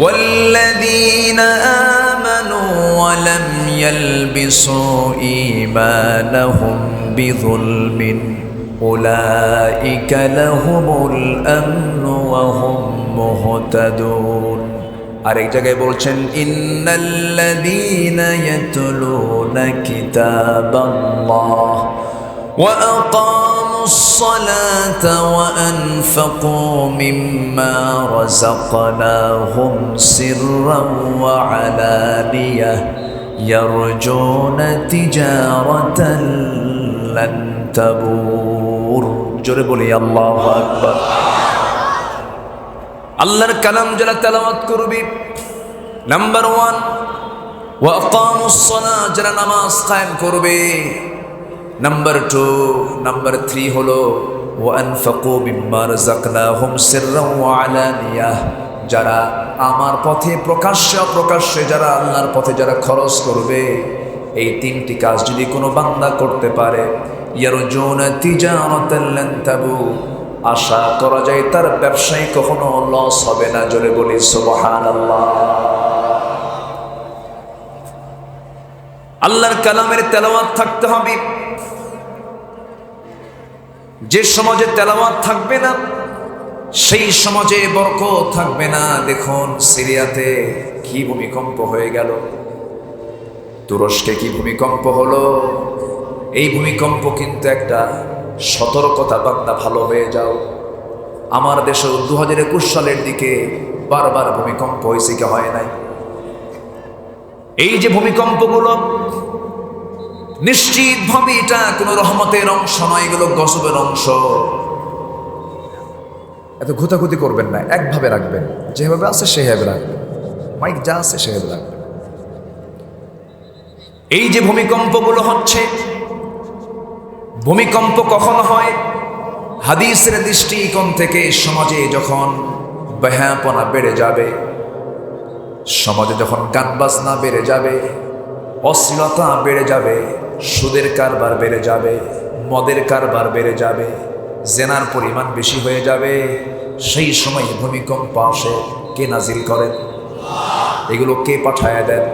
ওয়াল্লাযীনা আমানু ওয়া লাম ইয়ালবিসু ঈমানাহুম বিযুলমিন উলাইকা লাহুমুল আমনু ওয়া হুম মুহতাদুন। আরেক জায়গায় বলছেন ইন্নাল্লাযীনা ইয়াতলুনা কিতাবাল্লাহ ওয়া আকামুস সালাতা ওয়া আনফাকু মিম্মা রাযাকনাহুম সিররান ওয়া আলানিয়াহ ইয়ারজুনা তিজারাতান লান তাবুর। জোরে বলি আল্লাহু আকবার। আল্লাহর কালাম যারা তেলাওয়াত করবে, নাম্বার 1 ওয়া আকামুস সালাহ, যারা নামাজ কায়েম করবে। নাম্বার 2, নাম্বার 3 হলো ওয়া আনফাকু মিম্মা রাযাকনাহুম সিররান ওয়া আলানিয়াহ, যারা আমার পথে প্রকাশ্যে অপ্রকাশ্যে যারা আল্লাহর পথে যারা খরচ করবে। এই 3টি কাজ যদি কোনো বান্দা করতে পারে, ইয়ারজুনা তিজারাতান লান তাবুর, আশা করা যায় তার ব্যবসায় কখনো লস হবে না। জোরে বলি সুবহানাল্লাহ। আল্লাহর কালামের তেলাওয়াত থাকতে হবে। যে সমাজে তেলাওয়াত থাকবে না সেই সমাজে বরকত থাকবে না। দেখুন সিরিয়াতে কি ভূমিকম্প হয়ে গেল, তুরস্কে কি ভূমিকম্প হলো। এই ভূমিকম্প কিন্তু একটা সতর্কতা, বান্দা ভালো হয়ে যাও। আমার দেশে 2021 সালের দিকে বারবার ভূমিকম্প হয়েছে, কি হয় নাই? এই যে ভূমিকম্পগুলো নিশ্চিতভাবে এটা কোনো রহমতের অংশ নয়, এগুলো গজবের অংশ। এত ঘুতাঘুতি করবেন না, একভাবে রাখবেন, যেভাবে আছে সেভাবে রাখবেন, মাইক যা আছে সেভাবে রাখবেন। এই যে ভূমিকম্পগুলো হচ্ছে, ভূমিকম্প কখন হয়? হাদিসের দৃষ্টিকোণ থেকে সমাজে যখন বেহায়াপনা বেড়ে যাবে, সমাজে যখন গান বাজনা বেড়ে যাবে, অশ্লীলতা বেড়ে যাবে, সুদের কারবার বেড়ে যাবে, মদের কারবার বেড়ে যাবে, জেনার পরিমাণ বেশি হয়ে যাবে, সেই সময় ভূমিকম্প আসে। কে নাজিল করেন? এগুলো কে পাঠায় দেন?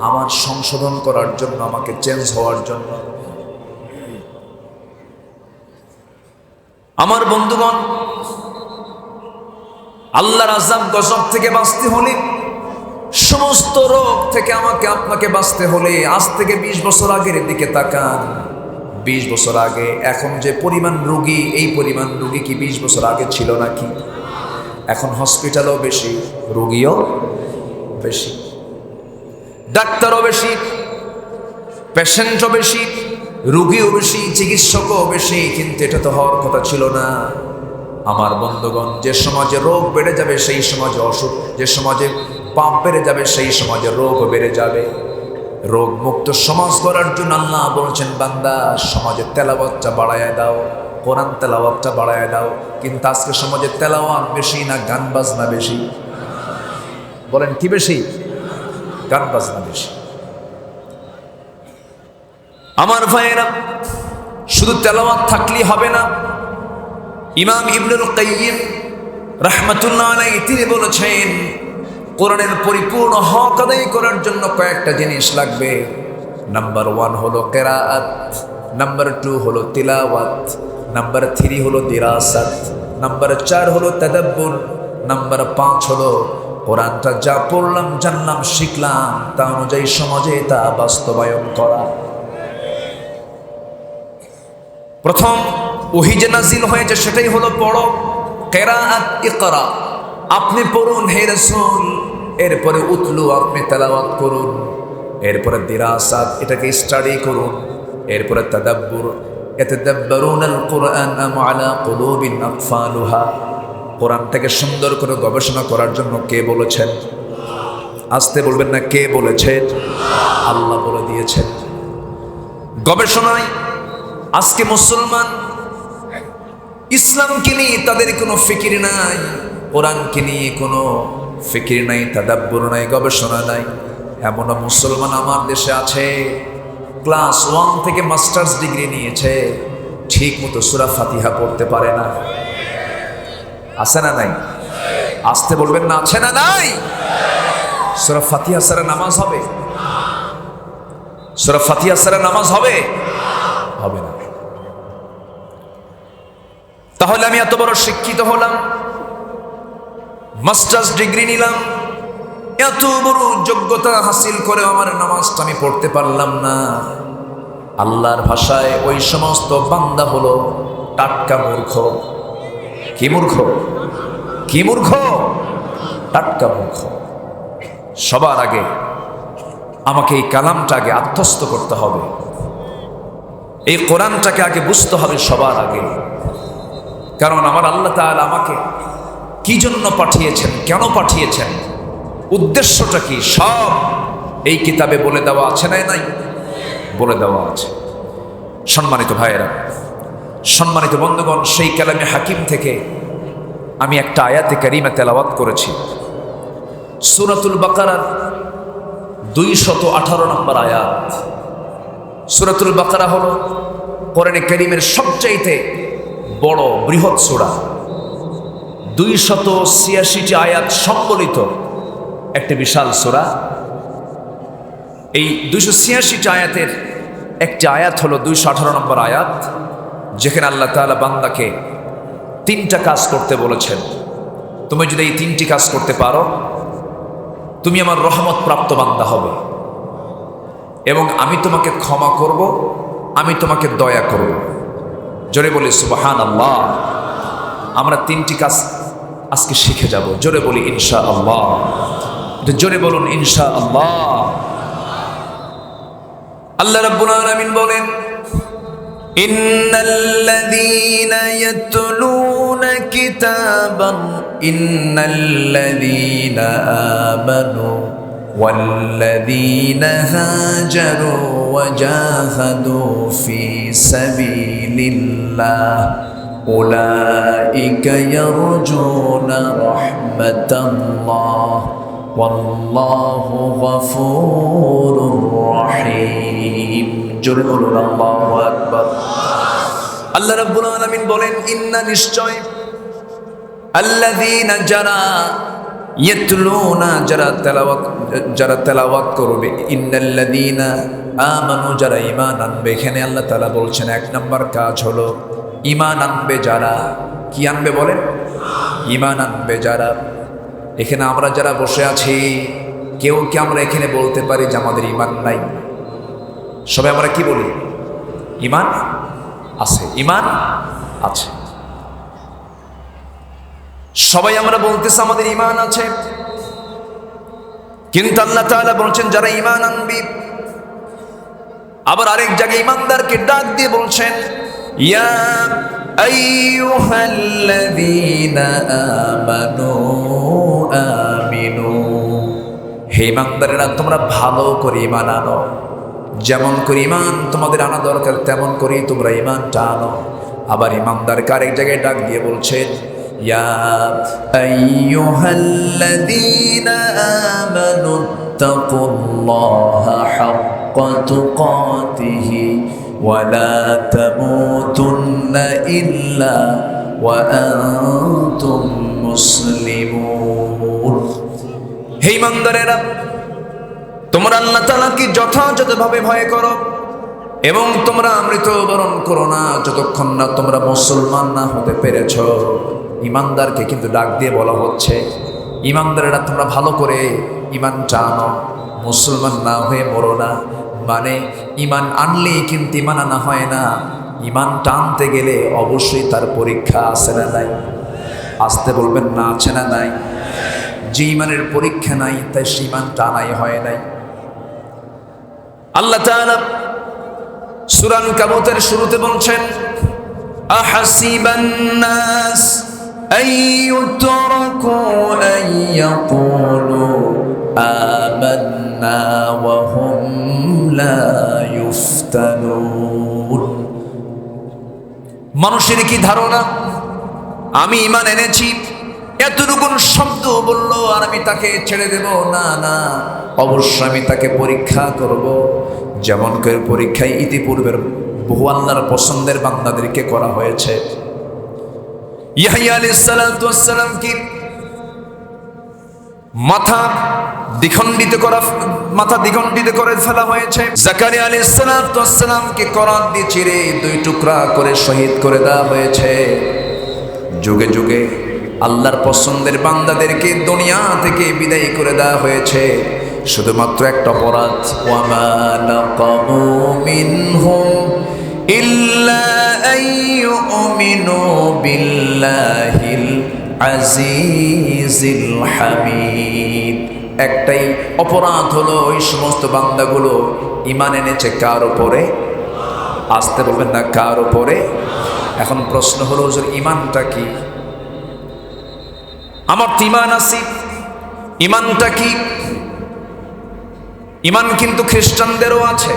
আমার সংশোধন করার জন্য, আমাকে চেঞ্জ হওয়ার জন্য। আমার বন্ধুগণ, আল্লাহর আযাব গজব থেকে বাঁচতে হলে, সমস্ত রোগ থেকে আমাকে আপনাকে বাঁচতে হলে, আজ থেকে 20 বছর আগের দিকে তাকান। 20 বছর আগে এখন যে পরিমাণ রোগী, এই পরিমাণ রোগী কি 20 বছর আগে ছিল নাকি? এখন হসপিটালও বেশি, রোগীও বেশি, ডাক্তারও বেশি, পেশেন্টও বেশি, রোগীও বেশি, চিকিৎসকও বেশি। কিন্তু এটা তো হওয়ার কথা ছিল না। আমার বন্ধুগণ, যে সমাজে রোগ বেড়ে যাবে সেই সমাজে অসুখ, যে সমাজে পাপ বেড়ে যাবে সেই সমাজে রোগও বেড়ে যাবে। রোগ মুক্ত সমাজ গড়ার জন্য আল্লাহ বলছেন, বান্দা সমাজে তেলাওয়াতটা বাড়ায় দাও, কোরআন তেলাওয়াতটা বাড়ায় দাও। কিন্তু আজকে সমাজে তেলাওয়াত বেশি না গান বাজনা বেশি? বলেন কি বেশি? গান বাজনা বেশি। আমার ভাইয়েরা, শুধু তেলাওয়াত থাকলেই হবে না। ইমাম ইবনুল কাইয়িম রাহমাতুল্লাহ আলাইহি তিনি বলেছেন, কোরআনের পরিপূর্ণ হক আদায় করার জন্য কয়েকটা জিনিস লাগবে। নাম্বার 1 হলো কিরাআত, নাম্বার 2 হলো তিলাওয়াত, নাম্বার 3 হলো দিরাসাত, নাম্বার 4 হলো তাদাব্বুর, নাম্বার 5 হলো কোরআনটা যা পড়লাম, জানলাম, শিখলাম তা অনুযায়ী সমাজে তা বাস্তবায়ন করা। প্রথম ওহী যে নাজিল হয়েছে সেটাই হলো পড়ো, কিরাআত, ইকরা, আপনি পড়ুন হে রাসূল। এরপরে উতলু, আপনি তেলাওয়াত করুন। এরপরে দিরাসাত, এটাকে স্টাডি করুন। এরপরে তাদাব্বুর, ইয়াতাদাব্বারুনাল কুরআন আম আলা কুলুবিন আকফালুহা, কোরআনটাকে সুন্দর করে গবেষণা করার জন্য কে বলেছেন? আসতে বলবেন না, কে বলেছেন? আল্লাহ বলে দিয়েছেন। গবেষণায় আজকে মুসলমান ইসলামকে নিয়ে তাদের কোনো ফিকির নাই, কোরআনকে নিয়ে কোনো ফিকির নাই, তাদাব্বুর নাই, গবেষণা নাই। এমন মুসলমান আমার দেশে আছে, ক্লাস 1 থেকে মাস্টার্স ডিগ্রি নিয়েছে, ঠিক মতো সূরা ফাতিহা পড়তে পারে না। আছে না নাই? আসতে বলবেন না, আছে না নাই? সূরা ফাতিহা ছাড়া নামাজ হবে? সূরা ফাতিহা ছাড়া নামাজ হবে? হবে না। তাহলে আমি এত বড় শিক্ষিত হলাম, মাস্টার্স ডিগ্রি নিলাম, এত বড় যোগ্যতা হাসিল করে আমার নামাজটা আমি পড়তে পারলাম না। আল্লাহর ভাষায় ওই সমস্ত বান্দা হলো টাটকা মূর্খ। কি মূর্খ? কি মূর্খ? টাটকা মূর্খ। সবার আগে আমাকে এই কালামটা আগে আত্মস্থ করতে হবে, এই কোরআনটাকে আগে বুঝতে হবে সবার আগে। কারণ আমার আল্লাহ তাআলা আমাকে কি জন্য পাঠিয়েছেন, কেন পাঠিয়েছেন, উদ্দেশ্যটা কি, সব এই কিতাবে বলে দেওয়া আছে না? নাই? বলে দেওয়া আছে। সম্মানিত ভাইয়েরা, সম্মানিত বন্ধুগণ, সেই কালামে হাকিম থেকে আমি একটা আয়াতে কারিমা তেলাওয়াত করেছি। সূরাতুল বাকারার 218 নম্বর আয়াত। সূরাতুল বাকারা হলো কোরআনে কারিমের সবচাইতে বড় বৃহৎ সূরা। 286টি আয়াত সম্বলিত একটা বিশাল সূরা। এই 286টি আয়াতের একটি আয়াত হলো 218 নম্বর আয়াত, যেখানে আল্লাহ তাআলা বান্দাকে 3টা কাজ করতে বলেছেন। তুমি যদি এই 3টি কাজ করতে পারো, তুমি আমার রহমত প্রাপ্ত বান্দা হবে এবং আমি তোমাকে ক্ষমা করব, আমি তোমাকে দয়া করব। জোরে বলি সুবহানাল্লাহ। আমরা 3টি কাজ আজকে শিখে যাব। জোরে বলি ইনশাআল্লাহ। জোরে বলুন ইনশাআল্লাহ। আল্লাহ রাব্বুল আলামিন বলেন, ইন্নাল্লাযীনা ইয়াতলুনা কিতাবান ইন্নাল্লাযীনা আমানু ওয়াল্লাযীনা হাজারু ওয়াজাহাদু ফি সাবিলিল্লাহ উলাইকা ইয়ারজুনা রাহমাতাল্লাহ ওয়াল্লাহু গফুরুর রহিম। জোরে বলুন আল্লাহু আকবার। আল্লাহ রাব্বুল আলামিন বলেন, ইন্না নিশ্চয়, আল্লাযীনা যারা, ইয়াতলুনা যারা তেলাওয়াত করবে, ইন্নাল্লাযীনা আমানু যারা ঈমান আনবে। এখানে আল্লাহ তাআলা বলছেন 1 নম্বর কাজ হলো ঈমান আনবে যারা। কি আনবে বলেন? ঈমান আনবে যারা। এখানে আমরা যারা বসে আছি, কেউ কি আমরা এখানে বলতে পারি যে আমাদের ঈমান নাই? সবাই আমরা কি বলি? ঈমান আছে, ঈমান আছে। সবাই আমরা বলতেছি আমাদের ঈমান আছে, কিন্তু আল্লাহ তাআলা বলছেন যারা ঈমান আনবে। আবার আরেক জায়গায় ঈমানদারকে ডাক দিয়ে বলছেন, ইয়া আইয়ুহাল্লাযীনা আমানু আমিনু। হে ঈমানদারেরা, তোমরা ভালো করে ঈমান আনো। যেমন করে ঈমান তোমাদের আনা দরকার তেমন করেই তোমরা ঈমানটা আনো। আবার ঈমানদারকে আরেক জায়গায় ডাক দিয়ে বলছেন, ইয়া আইয়ুহাল্লাযীনা আমানু তাকুল্লাহা হাক্কা তুকাতিহি ওয়া লা তামুতুন্না ইল্লা ওয়া আনতুম মুসলিমুন। হে ঈমানদারেরা, তোমরা আল্লাহ তাআলাকে যথাযথভাবে ভয় করো এবং তোমরা মৃত্যুবরণ করো না যতক্ষণ না তোমরা মুসলমান না হতে পেরেছ। ঈমানদারকে কিন্তু ডাক দিয়ে বলা হচ্ছে, ঈমানদারেরা তোমরা ভালো করে ঈমানটা আনো, মুসলমান না হয়ে মরো না। মানে ঈমান আনলেই কিন্তু ঈমান আনা হয় না। ঈমানটা আনতে গেলে অবশ্যই তার পরীক্ষা আছে না নাই? আসতে বলবেন না, আছে না নাই? যে ঈমানের পরীক্ষা নাই, তাই সে ঈমানটা আনাই হয় নাই। আল্লাহ তাআলা সূরা আনকাবুতের শুরুতে বলছেন, আহাসিবান নাস আইয়ুতরাকু আইয়াকুলু আমান্না ওয়া হুম লা ইফতানুন। মানুষের কি ধারণা আমি ঈমান এনেছি, এতটুকু শব্দ বললো আর আমি তাকে ছেড়ে দেব? না না, অবশ্যই আমি তাকে পরীক্ষা করব, যেমন করে পরীক্ষায় ইতিপূর্বের বহু আল্লাহর পছন্দের বান্দাদেরকে করা হয়েছে। ইয়াহইয়া আলাইহিস সালাতু ওয়াস সালাম কি মাথা দ্বিখণ্ডিত করে ফেলা হয়েছে। জাকারিয়া আলাইহিস সালামকে করাত দিয়ে চিরে দুই টুকরা করে শহীদ করে দেওয়া হয়েছে। যুগে যুগে আল্লাহর পছন্দের বান্দাদেরকে দুনিয়া থেকে বিদায় করে দেওয়া হয়েছে শুধুমাত্র একটা অপরাধ, ওয়ামা নাকামু মিনহুম ইল্লা আইয়ুমিনু বিল্লাহিল আজিজিল হামিদ। একটাই অপরাধ হলো ওই সমস্ত বান্দাগুলো ঈমান এনেছে কার উপরে? আসতে বলবেন না, কার উপরে? এখন প্রশ্ন হলো, হুজুর ঈমানটা কি? আমার তো ঈমান আছে, ঈমানটা কি? ঈমান কিন্তু খ্রিস্টানদেরও আছে,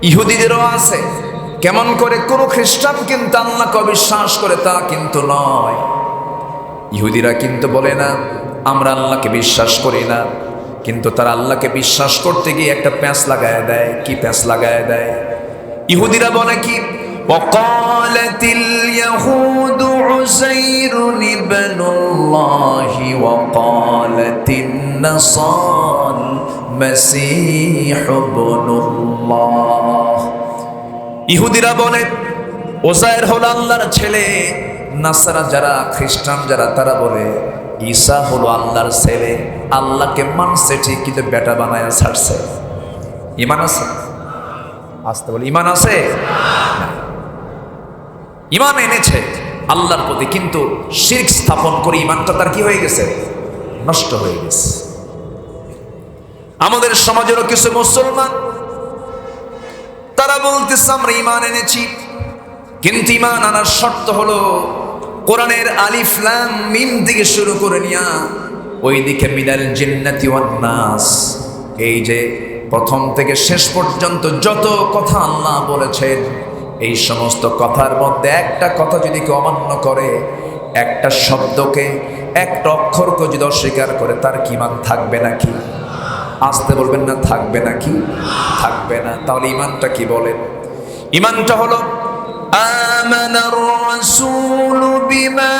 ইহুদিদেরও আছে। কেমন করে? কোন খ্রিস্টান কিন্তু আল্লাহকে অবিশ্বাস করে তা কিন্তু নয়। ইহুদিরা কিন্তু বলে না আমরা আল্লাহকে বিশ্বাস করি না, কিন্তু তারা আল্লাহকে বিশ্বাস করতে গিয়ে একটা প্যাঁচ লাগায় দেয়। কি প্যাঁচ লাগায় দেয়? ইহুদিরা বলে কি, وقالت اليهود عزير ابن الله وقالت النصارى المسيح ابن الله। ইহুদিরা বলে ওজায়ের হলো আল্লাহর ছেলে, নাসারা যারা খ্রিস্টান যারা তারা বলে ঈসা হলো আল্লাহর ছেলে। আল্লাহকে মানছে ঠিক, কিন্তু বেটা বানায় ছাড়ছে। ঈমান আছে? আসতে বলে ঈমান আছে? ঈমান এনেছে আল্লাহর প্রতি, কিন্তু শিরক স্থাপন করে ঈমানটা তার কি হয়ে গেছে? নষ্ট হয়ে গেছে। আমাদের সমাজেরও কিছু মুসলমান তারা বলতেছে আমরা ঈমান এনেছি, কিন্তু ঈমান আনার শর্ত হলো কোরআনের আলিফ লাম মিম থেকে শুরু করে নিয়া ওইদিকে মিনাল জিন্নাতি ওয়ান নাস, এই যে প্রথম থেকে শেষ পর্যন্ত যত কথা আল্লাহ বলেছেন এই সমস্ত কথার মধ্যে একটা কথা যদি কেউ অমান্য করে, একটা শব্দকে একটা অক্ষরকে যদি অস্বীকার করে, তার কি ঈমান থাকবে নাকি? আসতে বলবেন না, থাকবে নাকি? থাকবে না। তাহলে ঈমানটা কি বলেন? ঈমানটা হলো আমানার রাসূলু বিমা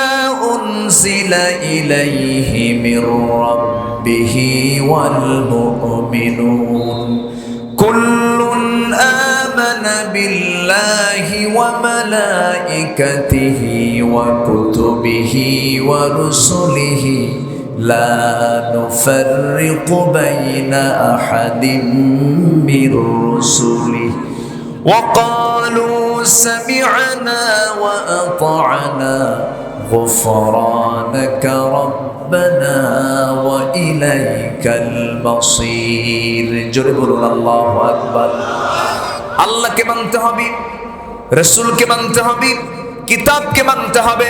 উনজিলা ইলাইহি মির রাব্বিহি ওয়াল মুমিনুন কুল্লুন আমানা বিল্লাহি ওয়া মালাইকাতিহি ওয়া কুতুবিহি ওয়া রুসুলিহি লা নুফাররিকু বাইনা আহাদিন মির রুসুলিহি ওয়া ক্বালু সামি'না ওয়া আতা'না গুফরানাকা রাব্বানা ওয়া ইলাইকাল মাসির। জোরে বলুন আল্লাহু আকবার। আল্লাহকে মানতে হবে, রাসূলকে মানতে হবে, কিতাবকে মানতে হবে,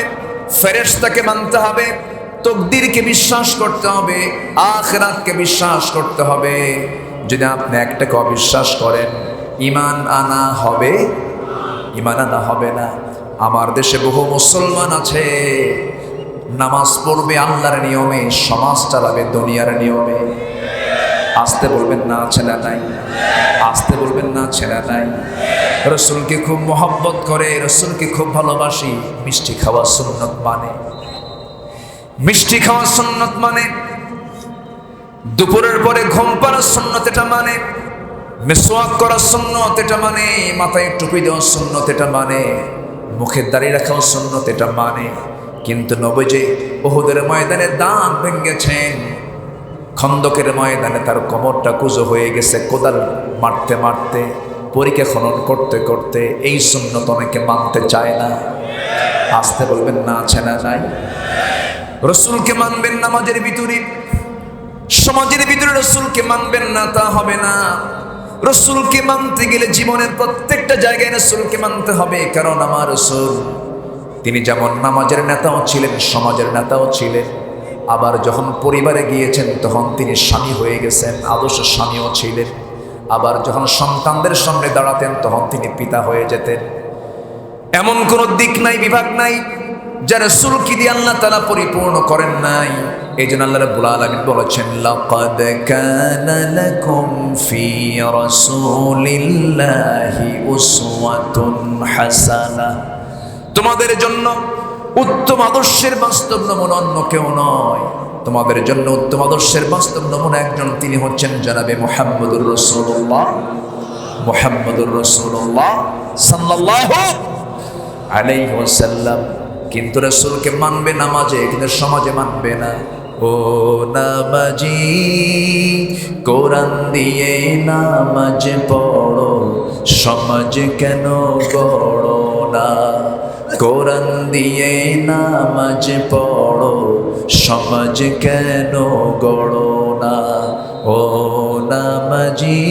ফেরেশতাকে মানতে হবে, তাকদীরকে বিশ্বাস করতে হবে, আখিরাতকে বিশ্বাস করতে হবে। যদি আপনি একটাকে অবিশ্বাস করেন, ঈমান আনা হবে? ঈমান আনা হবে না। আমার দেশে বহু মুসলমান আছে নামাজ পড়বে আল্লাহর নিয়মে, সমাজ চালাবে দুনিয়ার নিয়মে। আসতে বলবেন না, আছে না নাই? আসতে বলবেন না, আছে না নাই? রাসূলকে খুব মহব্বত করে, রাসূলকে খুব ভালোবাসি, মিষ্টি খাওয়া সুন্নত মানে, মিষ্টি খাওয়া সুন্নত মানে, দুপুরের পরে ঘুম পাড়া সুন্নত এটা মানে, মিসওয়াক করা সুন্নত এটা মানে, মাথায় টুপি দেওয়া সুন্নত এটা মানে, মুখে দাড়ি রাখাও সুন্নত এটা মানে। কিন্তু নবীজি উহুদের ময়দানে দাঁত ভেঙেছেন, খন্দকের ময়দানে তার কোমরটা কুঁজো হয়ে গেছে কোদাল মারতে মারতে, পরীক্ষা খনন করতে করতে। এই সুন্নত অনেকে মানতে চায় না। আসতে বলবেন না, আছে না নাই? রাসূলকে মানবেন নামাজের ভিতরে, সমাজের ভিতরে রাসূলকে মানবেন না, তা হবে না। রাসূলকে মানতে গেলে জীবনের প্রত্যেকটা জায়গায় রাসূলকে মানতে হবে। কারণ আমার রাসূল তিনি যেমন নামাজের নেতাও ছিলেন, সমাজের নেতাও ছিলেন, আবার যখন পরিবারে গিয়েছেন তখন তিনি স্বামী হয়ে গেছেন, আদর্শ স্বামীও ছিলেন। আবার যখন সন্তানদের সামনে দাঁড়াতেন তখন তিনি পিতা হয়ে যেতেন। এমন কোন দিক নাই, বিভাগ নাই যা রাসূলকে দিয়ে আল্লাহ তাআলা পরিপূর্ণ করেন নাই। এই জন্য আল্লাহ রাব্বুল আলামিন বলেছেন, লাকাদ কানা লাকুম ফি রাসূলিল্লাহি উসওয়াতুন হাসানাহ। তোমাদের জন্য উত্তম আদর্শের বাস্তব নমুনা অন্য কেউ নয়। তোমাদের জন্য উত্তম আদর্শের বাস্তব নমুনা একজন, তিনি হচ্ছেন জনাবে মুহাম্মদুর রাসূলুল্লাহ, মুহাম্মদুর রাসূলুল্লাহ সাল্লাল্লাহু আলাইহি ওয়াসাল্লাম। কিন্তু রাসূলকে মানবে নামাজে, কিন্তু সমাজে মানবে না। ও নামাজি কোরআন দিয়ে নামাজ পড়ো, সমাজ কেন গড়ো না? কোরআন দিয়ে নামাজ পড়ো, সমাজ কেন গড়ো না? ও নামাজি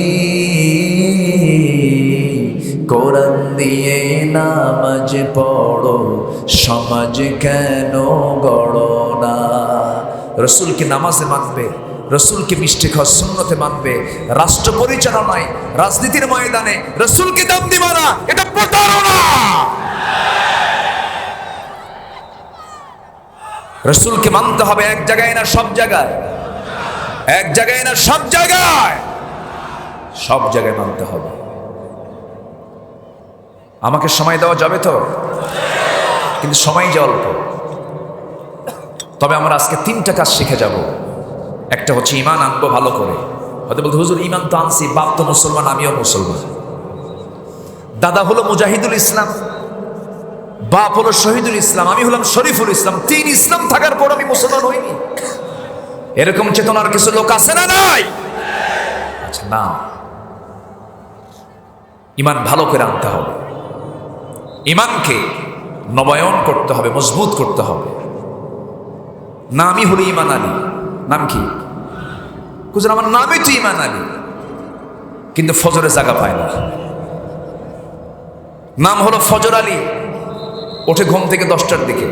কোরআন দিয়ে নামাজ পড়ো, সমাজ কেন গড়ো না? রসুলকে নামাজে মানবে, রসুলকে মিষ্টি খাওয়া সুন্নতে মানবে, রাষ্ট্র পরিচালনায় রাজনীতির ময়দানে রসুলকে দাম দিবা না, এটা প্রতারণা। রসুলকে মানতে হবে এক জায়গায় না সব জায়গায়, এক জায়গায় না সব জায়গায়, সব জায়গায় মানতে হবে। আমাকে সময় দেওয়া যাবে তো? কিন্তু সময় যে অল্প। তবে আমরা আজকে 3টা কাজ শিখে যাব। একটা হচ্ছে ঈমান আনবো ভালো করে। হয়তো বলতে হুজুর ঈমান তো আনছি, বাপ তো মুসলমান, আমিও মুসলমান, দাদা হলো মুজাহিদুল ইসলাম, বাপ হলো শহীদুল ইসলাম, আমি হলাম শরীফুল ইসলাম, 3 ইসলাম থাকার পর আমি মুসলমান হইনি। এরকম চেতনার কিছু লোক আছে না নাই? আচ্ছা না, ঈমান ভালো করে আনতে হবে, ঈমানকে নবায়ন করতে হবে, মজবুত করতে হবে। নামই হলো ঈমান আলী। নাম কি? হুজুর আমার নামই তো ঈমান আলী, কিন্তু ফজরে জায়গা পায় না। নাম হলো ফজর আলী, ওঠে ঘুম থেকে 10টার দিকে।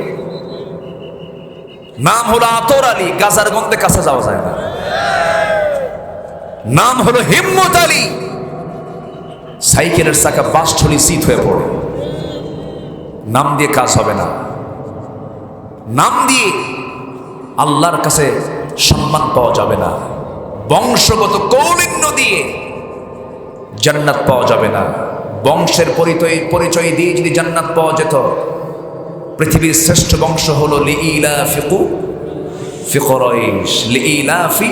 নাম হলো আতর আলী, গাজার গন্ধে কাছে যাওয়া যায় না। নাম হলো হিম্মত আলী, সাইকেলের চাকা বাস্ট হলে সিট হয়ে পড়ে। নাম দিয়ে কাজ হবে না। নাম দিয়ে আল্লাহর কাছে সম্মান পাওয়া যাবে না। বংশগত কৌলিন্য দিয়ে জান্নাত পাওয়া যাবে না। বংশের পরিচয় দিয়ে যদি জান্নাত পাওয়া যেত, পৃথিবীর শ্রেষ্ঠ বংশ হলো লিইলাফি কুরাইশ, লিইলাফি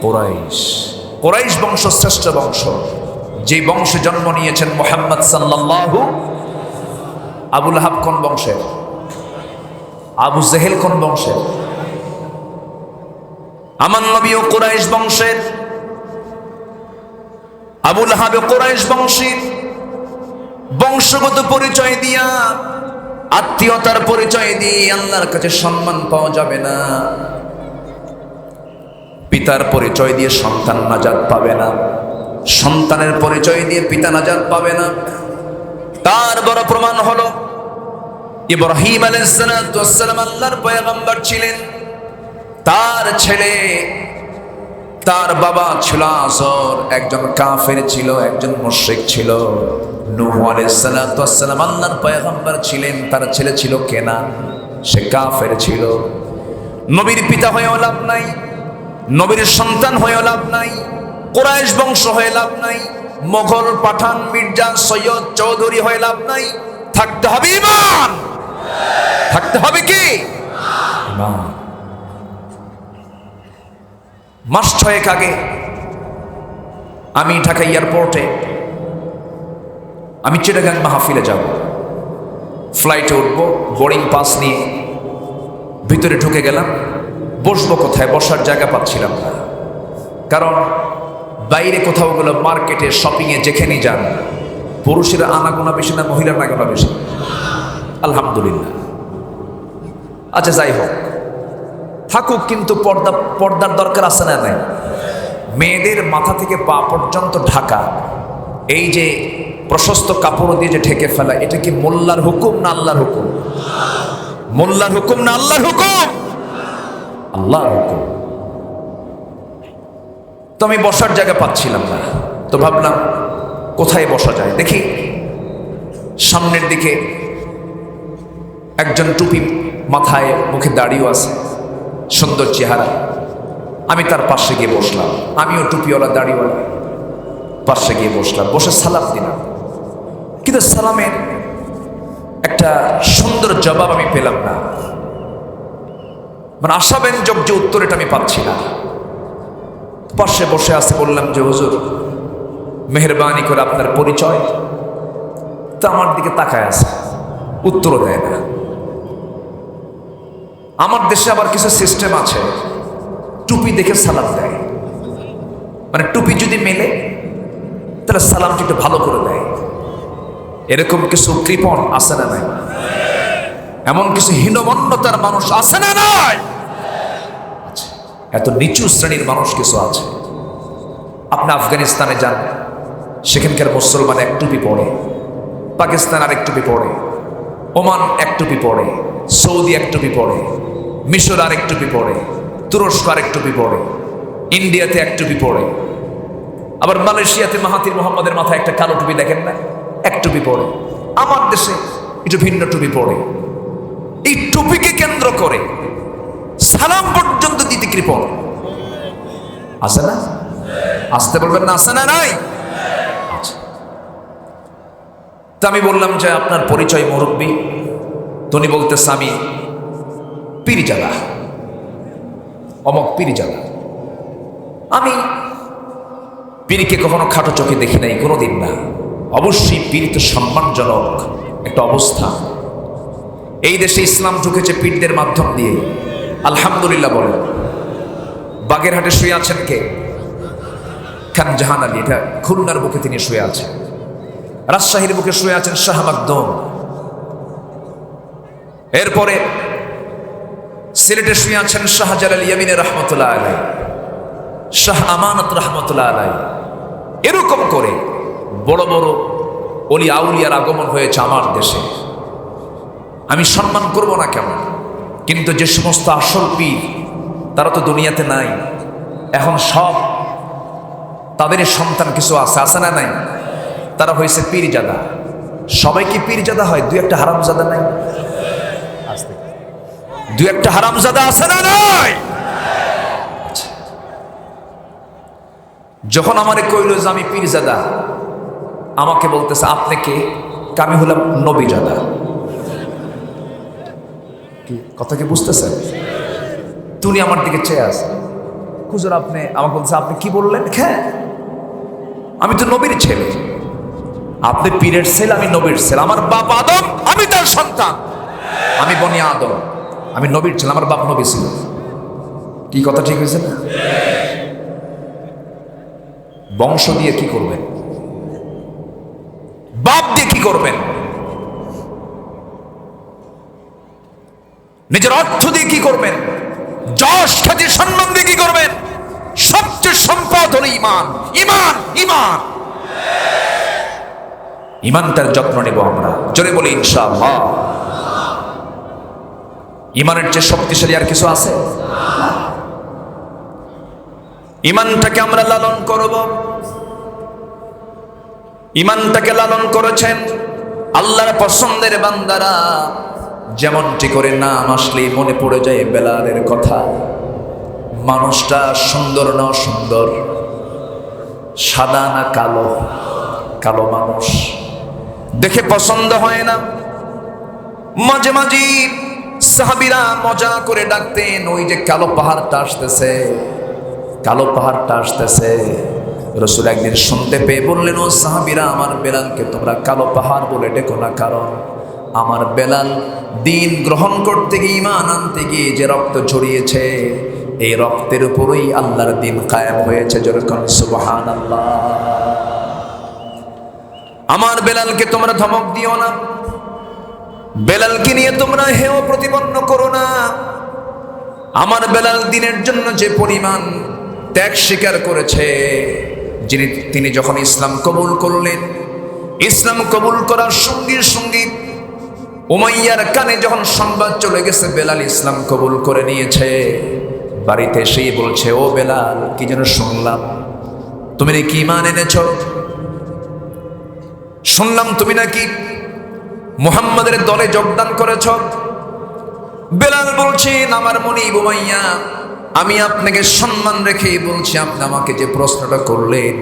কুরাইশ। কুরাইশ বংশ শ্রেষ্ঠ বংশ, যে বংশে জন্ম নিয়েছেন মুহাম্মদ সাল্লাল্লাহু। আবু লাহাব কোন বংশের? আবু জেহেল কোন বংশের? আমার নবীও কুরাইশ বংশের, আবু লাহাব কুরাইশ বংশীর। বংশগত পরিচয় দিয়া, আত্মীয়তার পরিচয় দিয়ে আল্লাহর কাছে সম্মান পাওয়া যাবে না। পিতার পরিচয় দিয়ে সন্তান নাজাত পাবে না, সন্তানের পরিচয় দিয়ে পিতা নাজাত পাবে না। তার বড় প্রমাণ হলো ইব্রাহিম আলাইহিস সালাম আল্লাহর পয়গম্বর ছিলেন। তার ছেলে, তার বাবা ছিল আযর, একজন কাফের ছিল, একজন মুশরিক ছিল। নূহ আলাইহিস সালাম আল্লাহর পয়গম্বর ছিলেন, তার ছেলে ছিল কেনান, সে কাফের ছিল। নবীর পিতা হয়েও লাভ নাই, নবীর সন্তান হয়েও লাভ নাই, কুরাইশ বংশ হয়ে লাভ নাই, মোগল পাঠান মির্জা সৈয়দ চৌধুরী হয়ে লাভ নাই। থাকতে হবে ঈমান, থাকতে হবে কি? ঈমান। মাস 6 আগে আমি ঢাকা এয়ারপোর্টে, আমি চিটাগাং মাহফিলে যাব। ফ্লাইটে উঠবো, বোর্ডিং পাস নিয়ে ভিতরে ঢুকে গেলাম। বসবো কোথায়? বসার জায়গা পাচ্ছিলাম না। কারণ বাইরে কোথাও গেলো, মার্কেটে, শপিংয়ে, যেখানেই যান, পুরুষের আনাগোনা বেশি না মহিলার আনাগোনা বেশি? আলহামদুলিল্লাহ। আচ্ছা যাই হোক, থাকুক, কিন্তু পর্দার দরকার আছে না নাই? মেয়েদের মাথা থেকে পা পর্যন্ত ঢাকা, এই যে প্রশস্ত কাপড় দিয়ে যে ঢেকে ফেলা, এটা কি মোল্লার হুকুম না আল্লাহর হুকুম? মোল্লার হুকুম না আল্লাহর হুকুম? আল্লাহর হুকুম। তো আমি বসার জায়গা পাচ্ছিলাম না, তো ভাবলাম কোথায় বসা যায়। দেখি সামনের দিকে একজন টুপি মাথায়, মুখে দাড়িও আছে, সুন্দর চেহারা। আমি তার পাশে গিয়ে বসলাম, আমিও টুপিওয়ালা দাড়িওয়ালা, পাশে গিয়ে বসলাম, বসে সালাম দিলাম। কিন্তু সালামের একটা সুন্দর জবাব আমি পেলাম না, মানে আশাব্যঞ্জক যে উত্তর এটা আমি পাচ্ছি না। পাশে বসে আছে, বললাম যে হুজুর মেহেরবানি করে আপনার পরিচয়। তা আমার দিকে তাকায় আছে, উত্তরও দেয় না। আমার দেশে আবার কিছু সিস্টেম আছে, টুপি দেখে সালাম দেয়, মানে টুপি যদি মেলে তাহলে সালামটা একটু ভালো করে দেয়। এরকম কিছু কৃপণ আছে না নাই? এমন কিছু হীনমন্যতার মানুষ আছে না নাই? এত নিচু শ্রেণীর মানুষ কিছু আছে। আপনি আফগানিস্তানে যান, সেখানকার মুসলমান এক টুপি পরে, পাকিস্তান আরেক টুপি পরে, ওমান এক টুপি পরে, সৌদি এক টুপি পরে, মিশর আরেক টুপি পরে, তুরস্ক আরেক টুপি পরে, ইন্ডিয়াতে এক টুপি পরে, আবার মালয়েশিয়াতে মাহাতির মোহাম্মদের মাথায় একটা কালো টুপি দেখেন না, এক টুপি পরে। আমার দেশে একটু ভিন্ন টুপি পরে। এই টুপিকে কেন্দ্র করে সালাম পর্যন্ত দিতে কৃপণ আছে না? আসতে বলবেন না, আছে না নাই? আচ্ছা, তা আমি বললাম যে আপনার পরিচয় মুরব্বী। উনি বলতেছে আমি পীরজাদা, অমক পীরজাদা। আমি পীরকে কখনো খাটো চোখে দেখি নাই, কোনোদিন না। অবশ্যই পীর তো সম্মানজনক একটা অবস্থা। এই দেশে ইসলাম ঢুকেছে পীরদের মাধ্যম দিয়ে, আলহামদুলিল্লাহ বলেন। বাগেরহাটে শুয়ে আছেন কে? খান জাহান আলী, এটা খুলনার বুকে তিনি শুয়ে আছেন। রাজশাহীর বুকে শুয়ে আছেন শাহ মাকদুম। এরপরে সিলেটে শুয়ে আছেন শাহজালাল ইয়ামিনী রহমতুল্লাহ আলাই, শাহ আমানত রহমতুল্লাহ আলাই। এরকম করে বড় বড় অলি আউলিয়ার আগমন হয়েছে আমার দেশে। আমি সম্মান করব না কেমন? কিন্তু যে সমস্ত আসল পীর তারা তো দুনিয়াতে নাই এখন। সব তাদের সন্তান কিছু আছে, আছে না নাই? তারা হয়েছে পীরজাদা। সবাই কি পীরজাদা হয়? দুই একটা হারামজাদা নাই? দুই একটা হারামজাদা আছে না নাই? যখন আমারে কইল যে আমি পীরজাদা, আমাকে বলতেছে আপনি কে? আমি হলাম নবীজাদা। কি কথা কি বুঝতেছেন? তুমি আমার দিকে চেয়ে আছে, হুজুর আপনি আমাকে বলছে আপনি কি বললেন? হ্যাঁ, আমি তো নবীর ছেলে। আপনি পীরের ছেলে, আমি নবীর ছেলে। আমার বাপ আদম, আমি তার সন্তান। আমি বনি আদম, আমি নবীর ছেলে, আমার বাপ নবী ছিল। কি কথা ঠিক হয়েছে না? বংশ দিয়ে কি করবেন? বাপ দিয়ে কি করবেন? নিজের অর্থ দিয়ে কি করবেন? যশ খ্যাতি সম্মান দিয়ে কি করবেন? সবচেয়ে সম্পদ হলো ইমান। ইমান, ইমান, ইমানটার যত্ন নেব আমরা। জোরে বলি ইনশাআল্লাহ। ইমানের চেয়ে শক্তিশালী আর কিছু আছে? ইমানটাকে আমরা লালন করব। ইমানটাকে লালন করেছেন আল্লাহর পছন্দের বান্দারা। যেমনটি করে নাম আসলেই মনে পড়ে যায় বেলালের কথা। মানুষটা সুন্দর না সুন্দর, সাদা না কালো? কালো মানুষ দেখে পছন্দ হয় না। মাঝে মাঝে সাহাবীরা মজা করে ডাকতেন, ওই যে কালো পাহাড়টা আসতেছে, কালো পাহাড়টা আসতেছে। রাসূল একদিন শুনতে পেয়ে বললেন, ও সাহাবীরা, আমার বেলালকে তোমরা কালো পাহাড় বলে ডেকো না, কারণ আমার বেলাল দিন গ্রহণ করতে গিয়ে, ঈমান আনতে গিয়ে যে রক্ত ঝরিয়েছে, এই রক্তের উপরেই আল্লাহর দিন কায়েম হয়েছে। যেরকম সুবহানাল্লাহ। আমার বেলালকে তোমরা ধমক দিও না, বেলালকে নিয়ে তোমরা হেয় প্রতিপন্ন করো না। আমার বেলাল দিনের জন্য যে পরিমাণ ত্যাগ স্বীকার করেছে, তিনি যখন ইসলাম কবুল করলেন, ইসলাম কবুল করার সঙ্গে সঙ্গে উমাইয়ার কানে যখন সংবাদ চলে গেছে বেলাল ইসলাম কবুল করে নিয়েছে, বাড়িতে এসেই বলছে, ও বেলাল, কি যেন শুনলাম তুমি নাকি ঈমান এনেছ, শুনলাম তুমি নাকি মুহাম্মাদের দলে যোগদান করেছ। বেলাল বলছেন, আমার মনিব উমাইয়া, আমি আপনাকে সম্মান রেখে বলছি, আপনি আমাকে যে প্রশ্নটা করলেন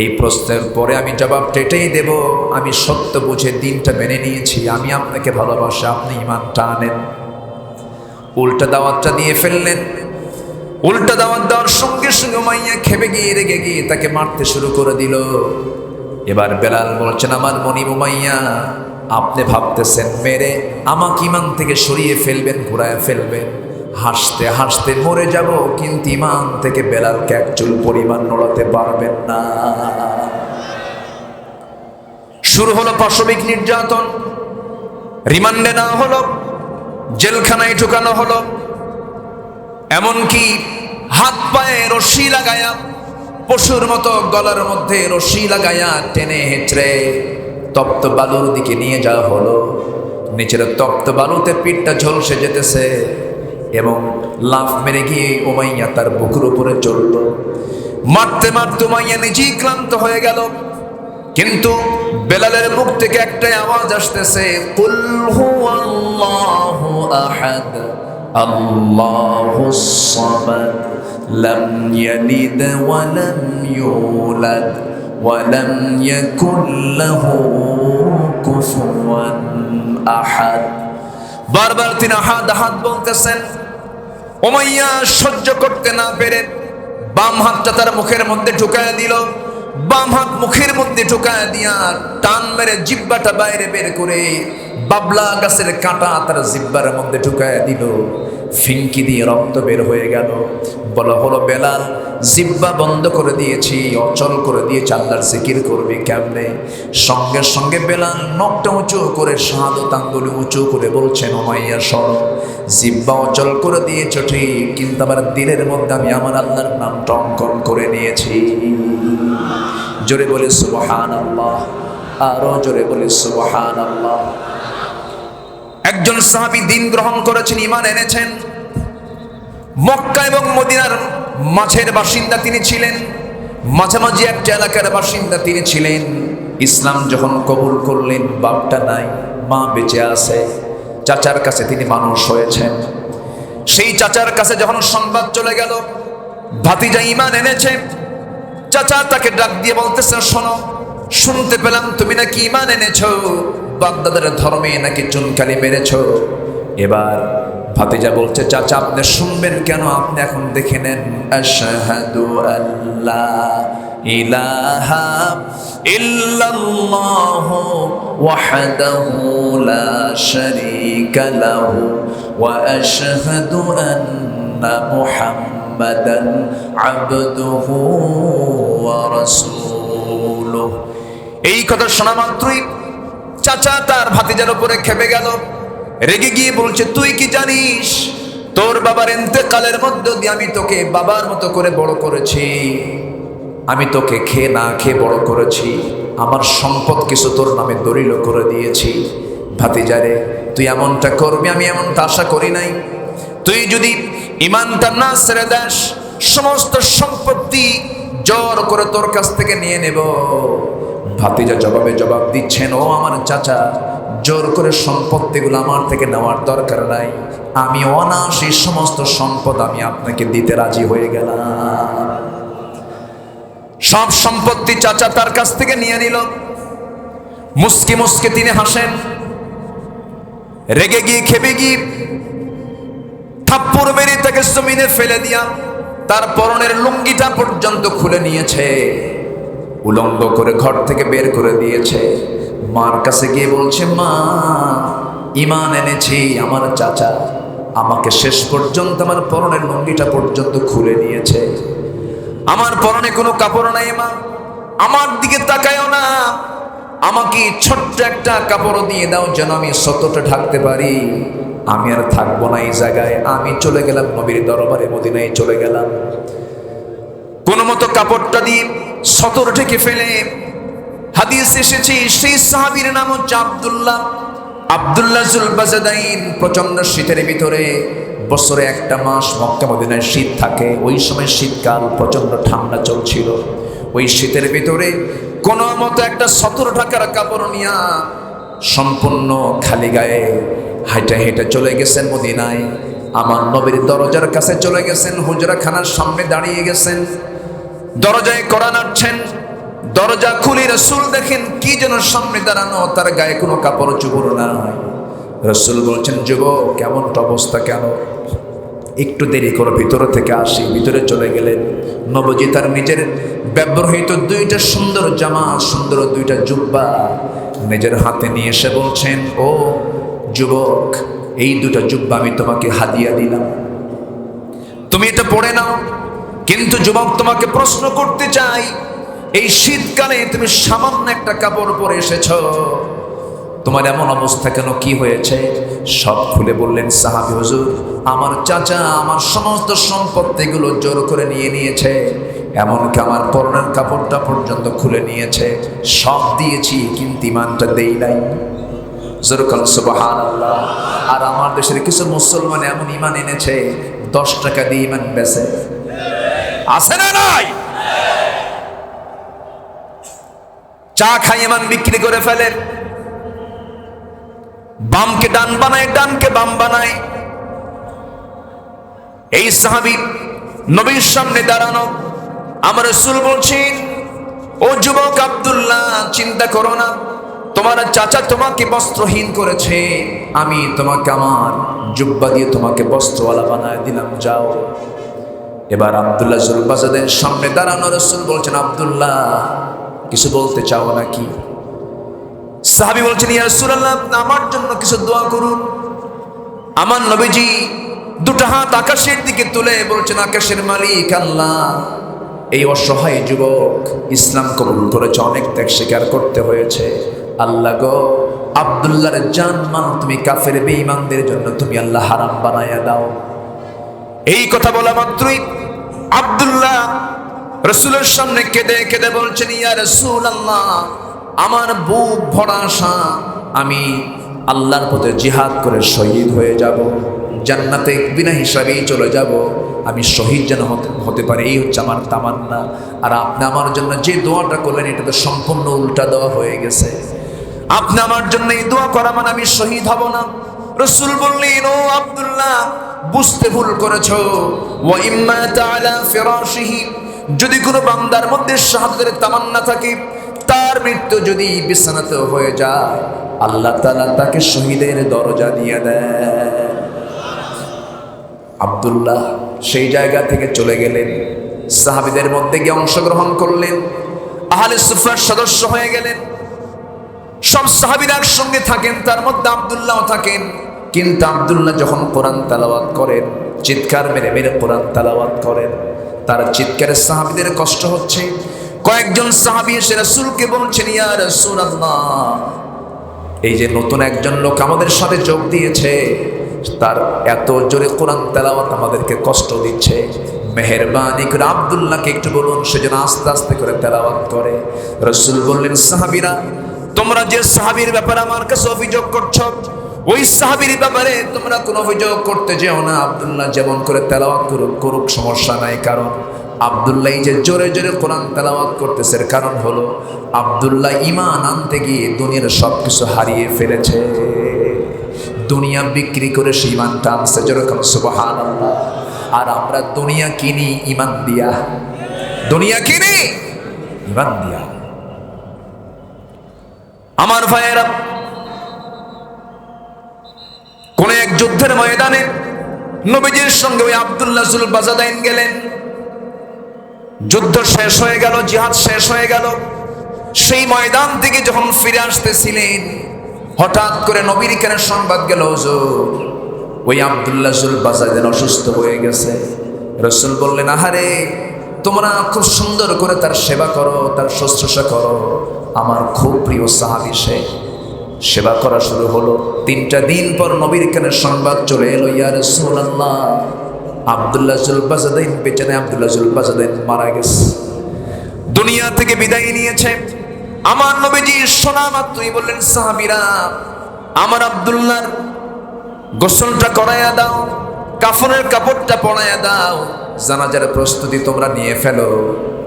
এই প্রশ্নের পরে আমি জবাব টেটেই দেব, আমি সত্য বুঝে দিনটা মেনে নিয়েছি, আমি আপনাকে ভালোবাসি, আপনি ঈমানটা আনেন। উল্টা দাওয়াতটা দিয়ে ফেললেন। উল্টা দাওয়াত দেওয়ার সঙ্গে সঙ্গে উমাইয়া খেপে গিয়ে রেগে গিয়ে তাকে মারতে শুরু করে দিল। এবার বেলাল বলছেন, আমার মনিব উমাইয়া, আপনি ভাবতেছেন মেরে আমাকে ঈমান থেকে সরিয়ে ফেলবেন, ঘুরায় ফেলবেন, হাসতে হাসতে মরে যাব, কিন্তু ঈমান থেকে বেলালকে এক চুল পরিমাণ নড়াতে পারবেন না। শুরু হলো পাশবিক নির্যাতন। রিমান্ডে নেওয়া হলো, জেলখানায় ঢুকানো হলো, এমনকি হাত পায়ে রশি লাগায়া, পশুর মতো গলার মধ্যে রশি লাগায়া টেনে হেঁচড়ে তপ্ত বালুর দিকে নিয়ে যাওয়া হলো। নিচের তপ্ত বালুতে পিঠটা ঝলসে যেতেছে এবং লাফ মেরে গিয়ে উমাইয়া তার বুকের উপরে চলল। মারতে মারতে উমাইয়া নিজেই ক্লান্ত হয়ে গেল, কিন্তু বেলালের মুখ থেকে একটাই আওয়াজ আসতেছে, কুল হুয়াল্লাহু আহাদ আল্লাহুস সামাদ লাম ইয়ালিদ ওয়া লাম ইউলাদ ওয়া লাম ইয়াকুল লাহু কুফুয়ান আহাদ। বারবার তিনি আহাদ আহাদ বলতেছেন। উমাইয়া সহ্য করতে না পেরে বাম হাতটা তার মুখের মধ্যে ঢুকায় দিল। বাম হাত মুখের মধ্যে ঢুকায় দিয়া টান মেরে জিব্বাটা বাইরে বের করে বাবলা গাছের কাঁটা তার জিব্বার মধ্যে ঢুকায় দিল। ফিনকি দিয়ে রক্ত বের হয়ে গেল। বলা হলো, বেলাল, জিব্বা বন্ধ করে দিয়েছি, অচল করে দিয়েছি, আল্লাহর জিকির করবি কেমনে? সঙ্গে সঙ্গে বেলাল নখটা উঁচু করে শাহাদত আঙ্গুল উঁচু করে বলছেন, উমাইয়া শোনো, জিব্বা অচল করে দিয়েছ ঠিক, কিন্তু আমার দিলের মধ্যে আমি আমার আল্লাহর নামটা অঙ্কন করে নিয়েছি। জোরে বলে সুবহানাল্লাহ, আরো জোরে বলে সুবহানাল্লাহ। একজন সাহাবী দিন গ্রহণ করেছেন, ঈমান এনেছেন। মক্কা এবং মদিনার মাঝের বাসিন্দা তিনি ছিলেন, মাঝামাঝি একটা এলাকার বাসিন্দা তিনি ছিলেন। ইসলাম যখন কবুল করলেন, বাপটা নাই, মা বেঁচে আছে, চাচার কাছে তিনি মানুষ হয়েছেন। সেই চাচার কাছে যখন সংবাদ চলে গেল ভাতিজা ঈমান এনেছে, চাচা তাকে ডাক দিয়ে বলতেছে, শোনো, শুনতে পেলাম তুমি নাকি ঈমান এনেছো, বাগদাদের ধর্মে নাকি চুনকালি মেরেছো। এবার ভাতিজা বলছে, চাচা আপনি শুনবেন কেন, আপনি এখন দেখে নেন। আশহাদু আল্লা ইলাহা ইল্লাল্লাহু ওয়াহদাহু লা শারীকা লাহু ওয়া আশহাদু আন্না মুহাম্মাদান আবদুহু ওয়া রাসূলুহু। এই কথা শোনা মাত্রই চাচা তার ভাতিজার উপরে খেপে গেল, রেগে গিয়ে বলছে, তুই কি জানিস তোর বাবার ইন্তেকালের মধ্য দিয়ে আমি তোকে বাবার মতো করে বড় করেছি, আমি তোকে খেয়ে না খেয়ে বড় করেছি, আমার সম্পদ কিছু তোর নামে দলিল করে দিয়েছি। ভাতিজারে, তুই এমনটা করবি আমি এমনটা আশা করি নাই। তুই যদি ঈমানটা না ছেড়ে দাস, সমস্ত সম্পত্তি জোর করে তোর কাছ থেকে নিয়ে নেব। ভাতিজা জবাবে জবাব দিচ্ছেন, ও আমার চাচা, জোর করে সম্পত্তিগুলো আমার থেকে নেওয়ার দরকার নাই, আমি অনায়াসে সমস্ত সম্পদ আমি আপনাকে দিতে রাজি হয়ে গেলাম। সব সম্পত্তি চাচা তার কাছ থেকে নিয়ে নিল। মুস্কি মুস্কি তিনি হাসেন। রেগে গিয়ে খেপে গিয়ে থাপ্পড় মেরে তাকে জমিনে ফেলে দিয়া তার পরনের লুঙ্গিটা পর্যন্ত খুলে নিয়েছে, উলঙ্গ করে ঘর থেকে বের করে দিয়েছে। মার কাছে গিয়ে বলছে, মা, ঈমান এনেছি, আমার চাচা আমাকে শেষ পর্যন্ত আমার পরনের লুঙ্গিটা পর্যন্ত খুলে নিয়েছে, আমার পরনে কোনো কাপড় নাই, মা আমার দিকে তাকায়ও না, আমাকে ছোট্ট একটা কাপড় দিয়ে দাও যেন আমি সতটা ঢাকতে পারি। আমি আর থাকবো না এই জায়গায়, আমি চলে গেলাম নবীর দরবারে, মদিনায় চলে গেলাম। কোন মতো কাপড়টা দিয়ে সতর ঢেকে ফেলে, হাদিস এসেছে সেই সাহাবীর নাম হচ্ছে আব্দুল্লাহ জুলবাজাদাইন। প্রচন্ড শীতের ভিতরে বছরে একটা মাস মক্কা মদিনায় শীত থাকে, ওই সময় শীতকাল, প্রচন্ড ঠান্ডা চলছিল। ওই শীতের ভিতরে কোন মতো একটা সতর ঢাকার কাপড় নিয়া সম্পূর্ণ খালি গায়ে হাইটা হেঁটে চলে গেছেন মদিনায়। আমার নবীর দরজার কাছে চলে গেছেন, হুজরা খানার সামনে দাঁড়িয়ে গেছেন, দরজায় কড়া নাড়ছেন, দরজা খুলে রাসূল দেখেন কি যেন সামনে দাঁড়ানো, তার গায়ে কোনো কাপড় চোপড় নাই। রাসূল বলছেন, যুবক কেমনটা অবস্থা, কেন একটু দেরি করো, ভিতরে থেকে আসি। ভিতরে চলে গেলেন। নবজি তার নিজের ব্যবহৃত দুইটা সুন্দর জামা, সুন্দর দুইটা জুব্বা নিজের হাতে নিয়ে এসে বলছেন, ও যুবক, এই দুটা জুব্বা আমি তোমাকে হাদিয়া দিলাম, তুমি এটা পরে নাও। কিন্তু যুবক, তোমাকে প্রশ্ন করতে চাই, এই শীতকালে তুমি সামান্য একটা কাপড় পরে এসেছ, তোমার এমন অবস্থা কেন, কি হয়েছে? সব খুলে বললেন সাহাবী, হুজুর, আমার চাচা আমার সমস্ত সম্পত্তিগুলো জোর করে নিয়ে নিয়েছে, এমনকি আমার পরনের কাপড়টা পর্যন্ত খুলে নিয়েছে। সব দিয়েছি কিন্তু ইমানটা দেই নাই। জোর করে সুবহানাল্লাহ। আর আমার দেশের কিছু মুসলমান এমন ইমান এনেছে, 10 টাকা দিয়ে ইমান বেচে। আছে না নাই? চা খাই ইমান বিক্রি করে ফেলে, বামকে ডান বানায়, ডানকে বাম বানায়। এই সাহাবী নবীর সামনে দাঁড়ানো, আমার রাসূল বলছেন, ও যুবক আব্দুল্লাহ, চিন্তা করো না, তোমার চাচা তোমাকে বস্ত্রহীন করেছে, আমি তোমাকে আমার জুব্বা দিয়ে তোমাকে বস্ত্রওয়ালা বানায় দিলাম, যাও। এবার আব্দুল্লাহ জুলবাজাদের সামনে দাঁড়ানো, রাসূল বলছেন, আব্দুল্লাহ কিছু বলতে চাও নাকি? সাহাবী বলছেন, ইয়া রাসূলুল্লাহ, আমার জন্য কিছু দোয়া করুন। আমার নবীজি দুটো হাত আকাশের দিকে তুলে বলছেন, আকাশের মালিক আল্লাহ, এই অসহায় যুবক ইসলাম কবুল করেছে, অনেক ত্যাগ স্বীকার করতে হয়েছে, আল্লাহ গো, আব্দুল্লাহর জান মাল তুমি কাফের বেঈমানদের জন্য তুমি আল্লাহ হারাম বানায়া দাও। এই কথা বলা মাত্রই আব্দুল্লাহ রাসূলের সামনে কেঁদে কেঁদে বলছেন, ইয়া রাসূলুল্লাহ, আমার বুক ভরা আশা, আমি আল্লাহর পথে জিহাদ করে শহীদ হয়ে যাব, জান্নাতে বিনা হিসাবেই চলে যাব, আমি শহীদ যেন হতে পারে, এই হচ্ছে আমার তামান্না। আর আপনি আমার জন্য যে দোয়াটা করলেন, এটা তো সম্পূর্ণ উল্টা দেওয়া হয়ে গেছে। আপনি আমার জন্য এই দোয়া করা মানে আমি শহীদ হব না। রাসূল বললেন, ও আব্দুল্লাহ, বুঝতে ভুল করেছো, ওয়া ইম্মা তাআলা ফিরাশিহি, যদি কোনো বান্দার মধ্যে শাহাদাতের তামান্না থাকে, তার মৃত্যু যদি বিছানাতে হয়ে যায়, আল্লাহ তাআলা তাকে শহীদের দরজা দিয়ে দেয়। আব্দুল্লাহ সেই জায়গা থেকে চলে গেলেন, সাহাবীদের মধ্যে গিয়ে অংশগ্রহণ করলেন, আহলে সুফার সদস্য হয়ে গেলেন। সব সাহাবীরা একসঙ্গে থাকেন, তার মধ্যে আব্দুল্লাহ থাকেন। কিন্তু আব্দুল্লাহ যখন কোরআন তেলাওয়াত করেন, চিৎকার মেরে মেরে কোরআন তেলাওয়াত করেন, তার চিৎকারে সাহাবীদের কষ্ট হচ্ছে। কয়েকজন সাহাবী এসে রাসূলকে বলছেন, ইয়া রাসূলুল্লাহ, এই যে নতুন একজন লোক আমাদের সাথে যোগ দিয়েছে, তার এত জোরে কোরআন তেলাওয়াত আমাদেরকে কষ্ট দিচ্ছে, মেহেরবানি করে আব্দুল্লাহকে একটু বলুন সে যেন আস্তে আস্তে করে তেলাওয়াত করে। রাসূল বললেন, সাহাবীরা, তোমরা যে সাহাবীর ব্যাপারে আমার কাছে অভিযোগ করছো, ওই সাহাবীর ব্যাপারে তোমরা কোনো অভিযোগ করতে যেও না। আব্দুল্লাহ যেমন করে তেলাওয়াত করুক সমস্যা নাই, কারণ আব্দুল্লাহ যে জোরে জোরে কোরআন তেলাওয়াত করতেছে, কারণ হলো আব্দুল্লাহ ঈমান আনতে গিয়ে দুনিয়ার সব কিছু হারিয়ে ফেলেছে, দুনিয়া বিক্রি করে সে ঈমানটা আনছে। যেরকম সুবহানাল্লাহ। আর আমরা দুনিয়া কিনি ঈমান দিয়া, দুনিয়া কিনি ঈমান দিয়া। আমার ভাইয়েরা, কোন এক যুদ্ধের ময়দানে নবীজির সঙ্গে ওই আব্দুল্লাহ জুলবাজাদাইন গেলেন। যুদ্ধ শেষ হয়ে গেল, জিহাদ শেষ হয়ে গেল। সেই ময়দান থেকে যখন ফিরে আসতেছিলেন, হঠাৎ করে নবীর কানে সংবাদ গেল, হুজুর, ওই আব্দুল্লাহ জুলবাজাদাইন অসুস্থ হয়ে গেছে। রাসূল বললেন, আহারে, তোমরা খুব সুন্দর করে তার সেবা করো, তার শুশ্রূষা করো, আমার খুব প্রিয় সাহাবী সে। সেবা করা শুরু হলো। 3টা দিন পর নবীর কানে সংবাদ চলে এলো, ইয়া রাসূলুল্লাহ, আব্দুল্লাহ জুলবাজাদাইন বেঁচে নেই, আব্দুল্লাহ জুলবাজাদাইন মারা গেছে, দুনিয়া থেকে বিদায় নিয়েছে। আমার নবীজি শোনা মাত্রই বললেন, সাহাবীরা, আমার আব্দুল্লাহর গোসলটা করাইয়া দাও, কাফনের কাপড়টা পরাইয়া দাও, জানাজার প্রস্তুতি তোমরা নিয়ে ফেলো,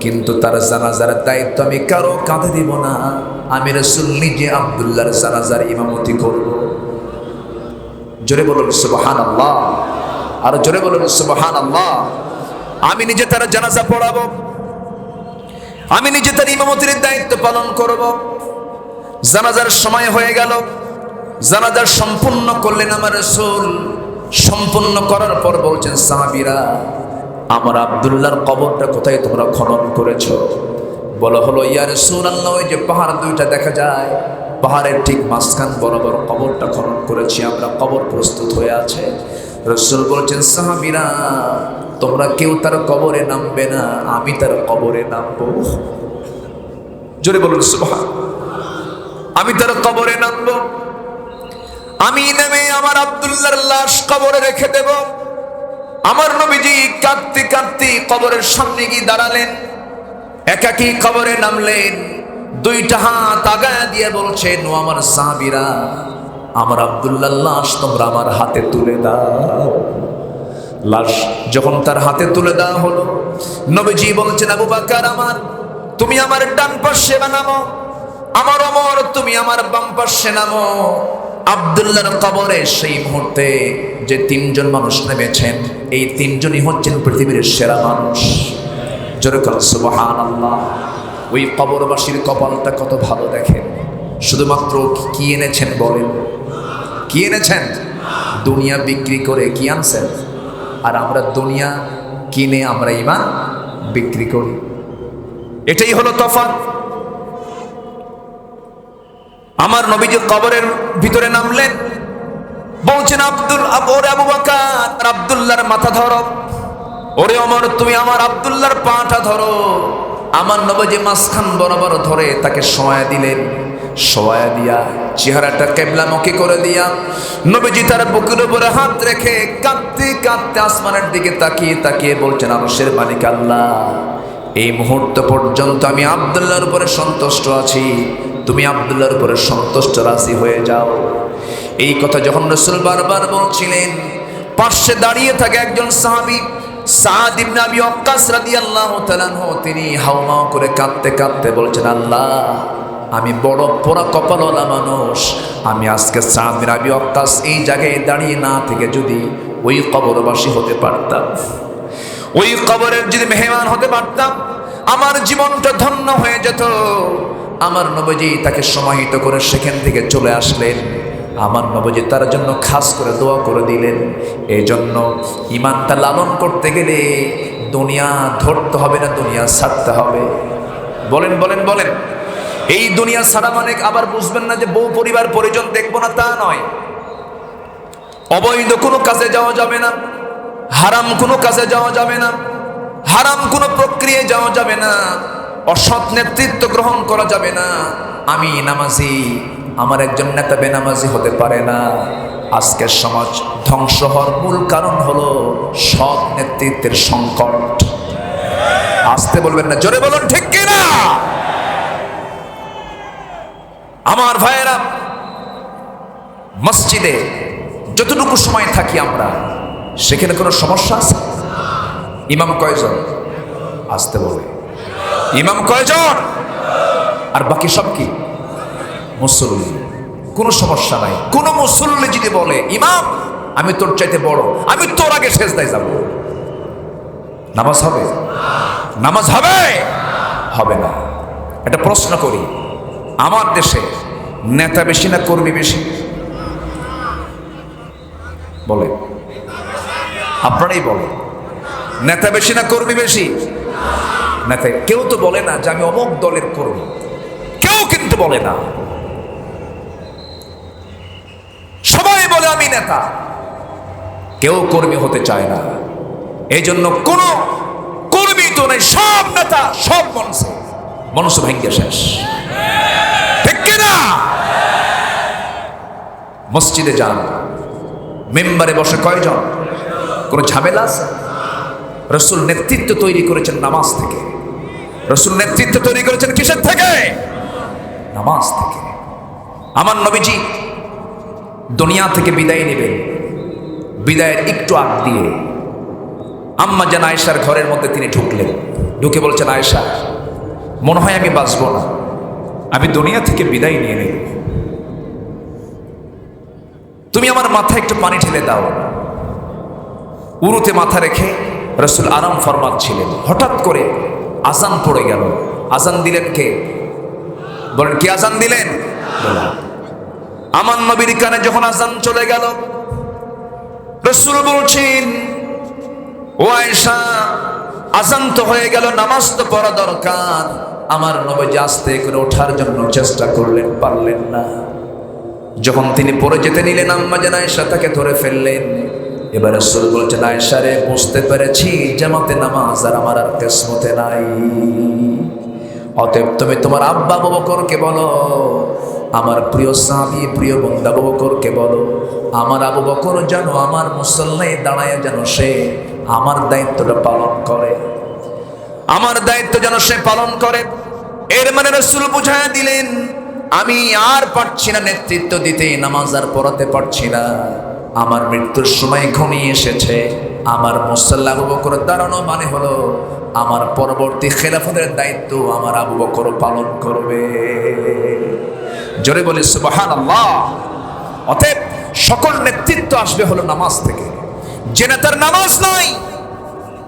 কিন্তু তার জানাজার দায়িত্ব আমি কারো কাঁধে দিব না, আমি রাসূল নিজে আব্দুল্লাহর জানাজার ইমামতি করব। জোরে বলুন সুবহানাল্লাহ, আর জোরে বলুন সুবহানাল্লাহ। আমি নিজে তার জানাজা পড়াবো। আমি নিজে তার ইমামতির দায়িত্ব পালন করব। জানাজার সময় হয়ে গেল, জানাজার সম্পূর্ণ করলেন আমার রাসূল। সম্পূর্ণ করার পর বলছেন, সাহাবীরা, আমার আব্দুল্লাহর কবরটা কোথায় তোমরা খনন করেছো? বলা হলো, ইয়া রাসূলুল্লাহ, ওই যে পাহাড় দুইটা দেখা যায়, পাহাড়ের ঠিক মাঝখান বরাবর কবরটা খনন করেছি আমরা, কবর প্রস্তুত হয়ে আছে। রাসূল বলছেন, সাহাবীরা, তোমরা কেউ তার কবরে নামবে না, আমি তার কবরে নামবো। জোরে বলুন সুবহান। আমি তার কবরে নামবো, আমি নেমে আমার আব্দুল্লাহর লাশ কবরে রেখে দেব। আমার নবীজি কাঁদতে কাঁদতে কবরের সামনে গিয়ে দাঁড়ালেন, একাকী কবরে নামলেন, দুইটা হাত আগায় দিয়ে বলছেন, ও আমার সাহাবীরা, আমার আব্দুল্লাহর লাশ তোমরা আমার হাতে তুলে দাও। লাশ যখন তার হাতে তুলে দেওয়া হলো, নবীজি বলছেন, আবু বকর, তুমি আমার ডান পাশে নামো, আমার ওমর তুমি আমার বাম পাশে নামো। আব্দুল্লাহর কবরে সেই মুহূর্তে যে তিনজন মানুষ নেমেছেন, এই তিনজনই হচ্ছেন পৃথিবীর সেরা মানুষ। জোরে বলুন সুবহানাল্লাহ। ওই কবরবাসীর কপালটা কত ভালো দেখেন। শুধুমাত্র কি এনেছেন বলেন? কি এনেছেন? দুনিয়া বিক্রি করে কি আনছেন? আর আমরা দুনিয়া কিনে আমরা ঈমান বিক্রি করি। এটাই হলো তফাৎ। আমার নবীজি কবরের ভিতরে নামলেন, বলছেন, ওরে আবু বকর, আব্দুল্লাহর মাথা ধরো। ওরে ওমর, তুমি আমার আব্দুল্লাহর পাটা ধরো। আমার নবীজি মাঝখান বরাবর ধরে তাকে শোয়া দিলেন। শোয়া দিয়া চেহারাটা কিবলামুখী করে দিয়া নবীজি তার বুকের উপরে হাত রেখে কাঁদতে কাঁদতে আসমানের দিকে তাকিয়ে তাকিয়ে বলছেন, আরশের মালিক আল্লাহ, এই মুহূর্ত পর্যন্ত আমি আব্দুল্লাহর উপরে সন্তুষ্ট আছি, তুমি আব্দুল্লাহর উপরে সন্তুষ্ট রাজি হয়ে যাও। এই কথা যখন রাসূল বারবার বলছিলেন, পাশে দাঁড়িয়ে থাকে একজন সাহাবী, সাদ ইবনে আবি ওয়াক্কাস রাদিয়াল্লাহু তাআলা আনহু, তিনি হাউমাউ করে কাঁদতে কাঁদতে বলছেন, আল্লাহ, আমি বড় পোড়া কপালওয়ালা মানুষ, আমি আজকে সাদ ইবনে আবি ওয়াক্কাস এই জায়গায় দাঁড়িয়ে না থেকে যদি ওই কবরবাসী হতে পারতাম, ওই কবরের যদি মেহমান হতে পারতাম, আমার জীবনটা ধন্য হয়ে যেত। আমার নবীজি তাকে সমাহিত করে সেখান থেকে চলে আসলেন। আমার নবীজি তার জন্য খাস করে দোয়া করে দিলেন। এই জন্য ঈমানটা লালন করতে গেলে দুনিয়া ধরতে হবে না, দুনিয়া ছাড়তে হবে। বলেন বলেন বলেন। এই দুনিয়া ছাড়া মানে আবার বুঝবেন না যে বউ পরিবার পরিজন দেখবো না, তা নয়। অবৈধ কোনো কাজে যাওয়া যাবে না, হারাম কোনো কাজে যাওয়া যাবে না, হারাম কোনো প্রক্রিয়ায় যাওয়া যাবে না, অসৎ নেতৃত্ব গ্রহণ করা যাবে না। আমি নামাজি, আমার একজন নেতা বেনামাজি হতে পারে না। আজকের সমাজ ধ্বংস হওয়ার মূল কারণ হলো সৎ নেতৃত্বের সংকট। আসতে বলবেন না, জোরে বলুন ঠিক কিনা? আমার ভাইয়েরা, মসজিদে যতটুকু সময় থাকি আমরা, সেখানে কোনো সমস্যা আছে? ইমাম কয়জন? আসতে বলে, ইমাম কয়জন? আর বাকি সব কি মুসল্লি। কোনো সমস্যা নাই। কোন মুসল্লি যদি বলে, ইমাম আমি তোর চাইতে বড়, আমি তোর আগে সেজদায় যাব, নামাজ হবে? নামাজ হবে? হবে না। একটা প্রশ্ন করি, আমার দেশে নেতা বেশি না কর্মী বেশি? বলে, আপনারাই বলেন, নেতা বেশি না কর্মী বেশি? নেতা। কেউ তো বলে না যে আমি অমুক দলের কর্মী, কেউ কিন্তু বলে না। সবাই বলে আমি নেতা, কেউ কর্মী হতে চায় না। এই জন্য কোন কর্মী তো নেই, সব নেতা, সব মনস ভেঙ্গে শেষ, ঠিক কিনা? মসজিদে যান, মেম্বারে বসে কয়জন? কোন ঝামেলা আছে? রাসূল নেতৃত্ব তৈরি করেছেন নামাজ থেকে। রাসূল নেতৃত্ব তৈরি করেছেন কিসের থেকে? নামাজ থেকে। আমার নবীজি দুনিয়া থেকে বিদায় নেবেন, বিদায়ের একটু আগ দিয়ে আম্মা জান আয়েশার ঘরের মধ্যে তিনি ঢুকলেন। ঢুকে বলছেন, আয়েশা, মনে হয় আমি বাঁচব না, আমি দুনিয়া থেকে বিদায় নিয়ে নেব, তুমি আমার মাথায় একটু পানি ঢেলে দাও। উরুতে মাথা রেখে রাসূল আরাম ফরমাচ্ছিলেন। হঠাৎ করে আযান পড়ে গেল। আজান দিলেন কে? বলেন কি আজান দিলেন? আমার নবীর কানে যখন আজান চলে গেল, রাসূল বলছেন, ও আয়েশা, আজান তো হয়ে গেল, নামাজ তো পড়া দরকার। আমার নবী আস্তে করে ওঠার জন্য চেষ্টা করলেন, পারলেন না। যখন তিনি পড়ে যেতে নিলেন, আম্মা জান আয়েশা তাকে ধরে ফেললেন। এবার রাসূল বলছেন, আয়েশা রে, বুঝতে পেরেছি জামাতে নামাজ আর আমার আর কিসমতে নাই। অতএব তুমি তোমার আব্বা আবু বকরকে বলো, আমার প্রিয় সাহাবী প্রিয় বন্ধু আবু বকরকে বলো, আমার আবু বকর যেন আমার মুসল্লায় দাঁড়ায় যেন সে আমার দায়িত্বটা পালন করে, আমার দায়িত্ব যেন সে পালন করে। এর মানে রাসূল বুঝায় দিলেন, আমি আর পারছি না নেতৃত্ব দিতে, নামাজ আর পড়াতে পারছি না, আমার মৃত্যুর সময় ঘনিয়ে এসেছে। আমার মুসল্লা আবু বকর দাঁড়ানো মানে হলো আমার পরবর্তী খেলাফতের দায়িত্ব আমার আবু বকর পালন করবে। জোরে বলি সুবহানাল্লাহ। অতএব সকল নেতৃত্ব আসবে হলো নামাজ থেকে। যে নেতার নামাজ নাই,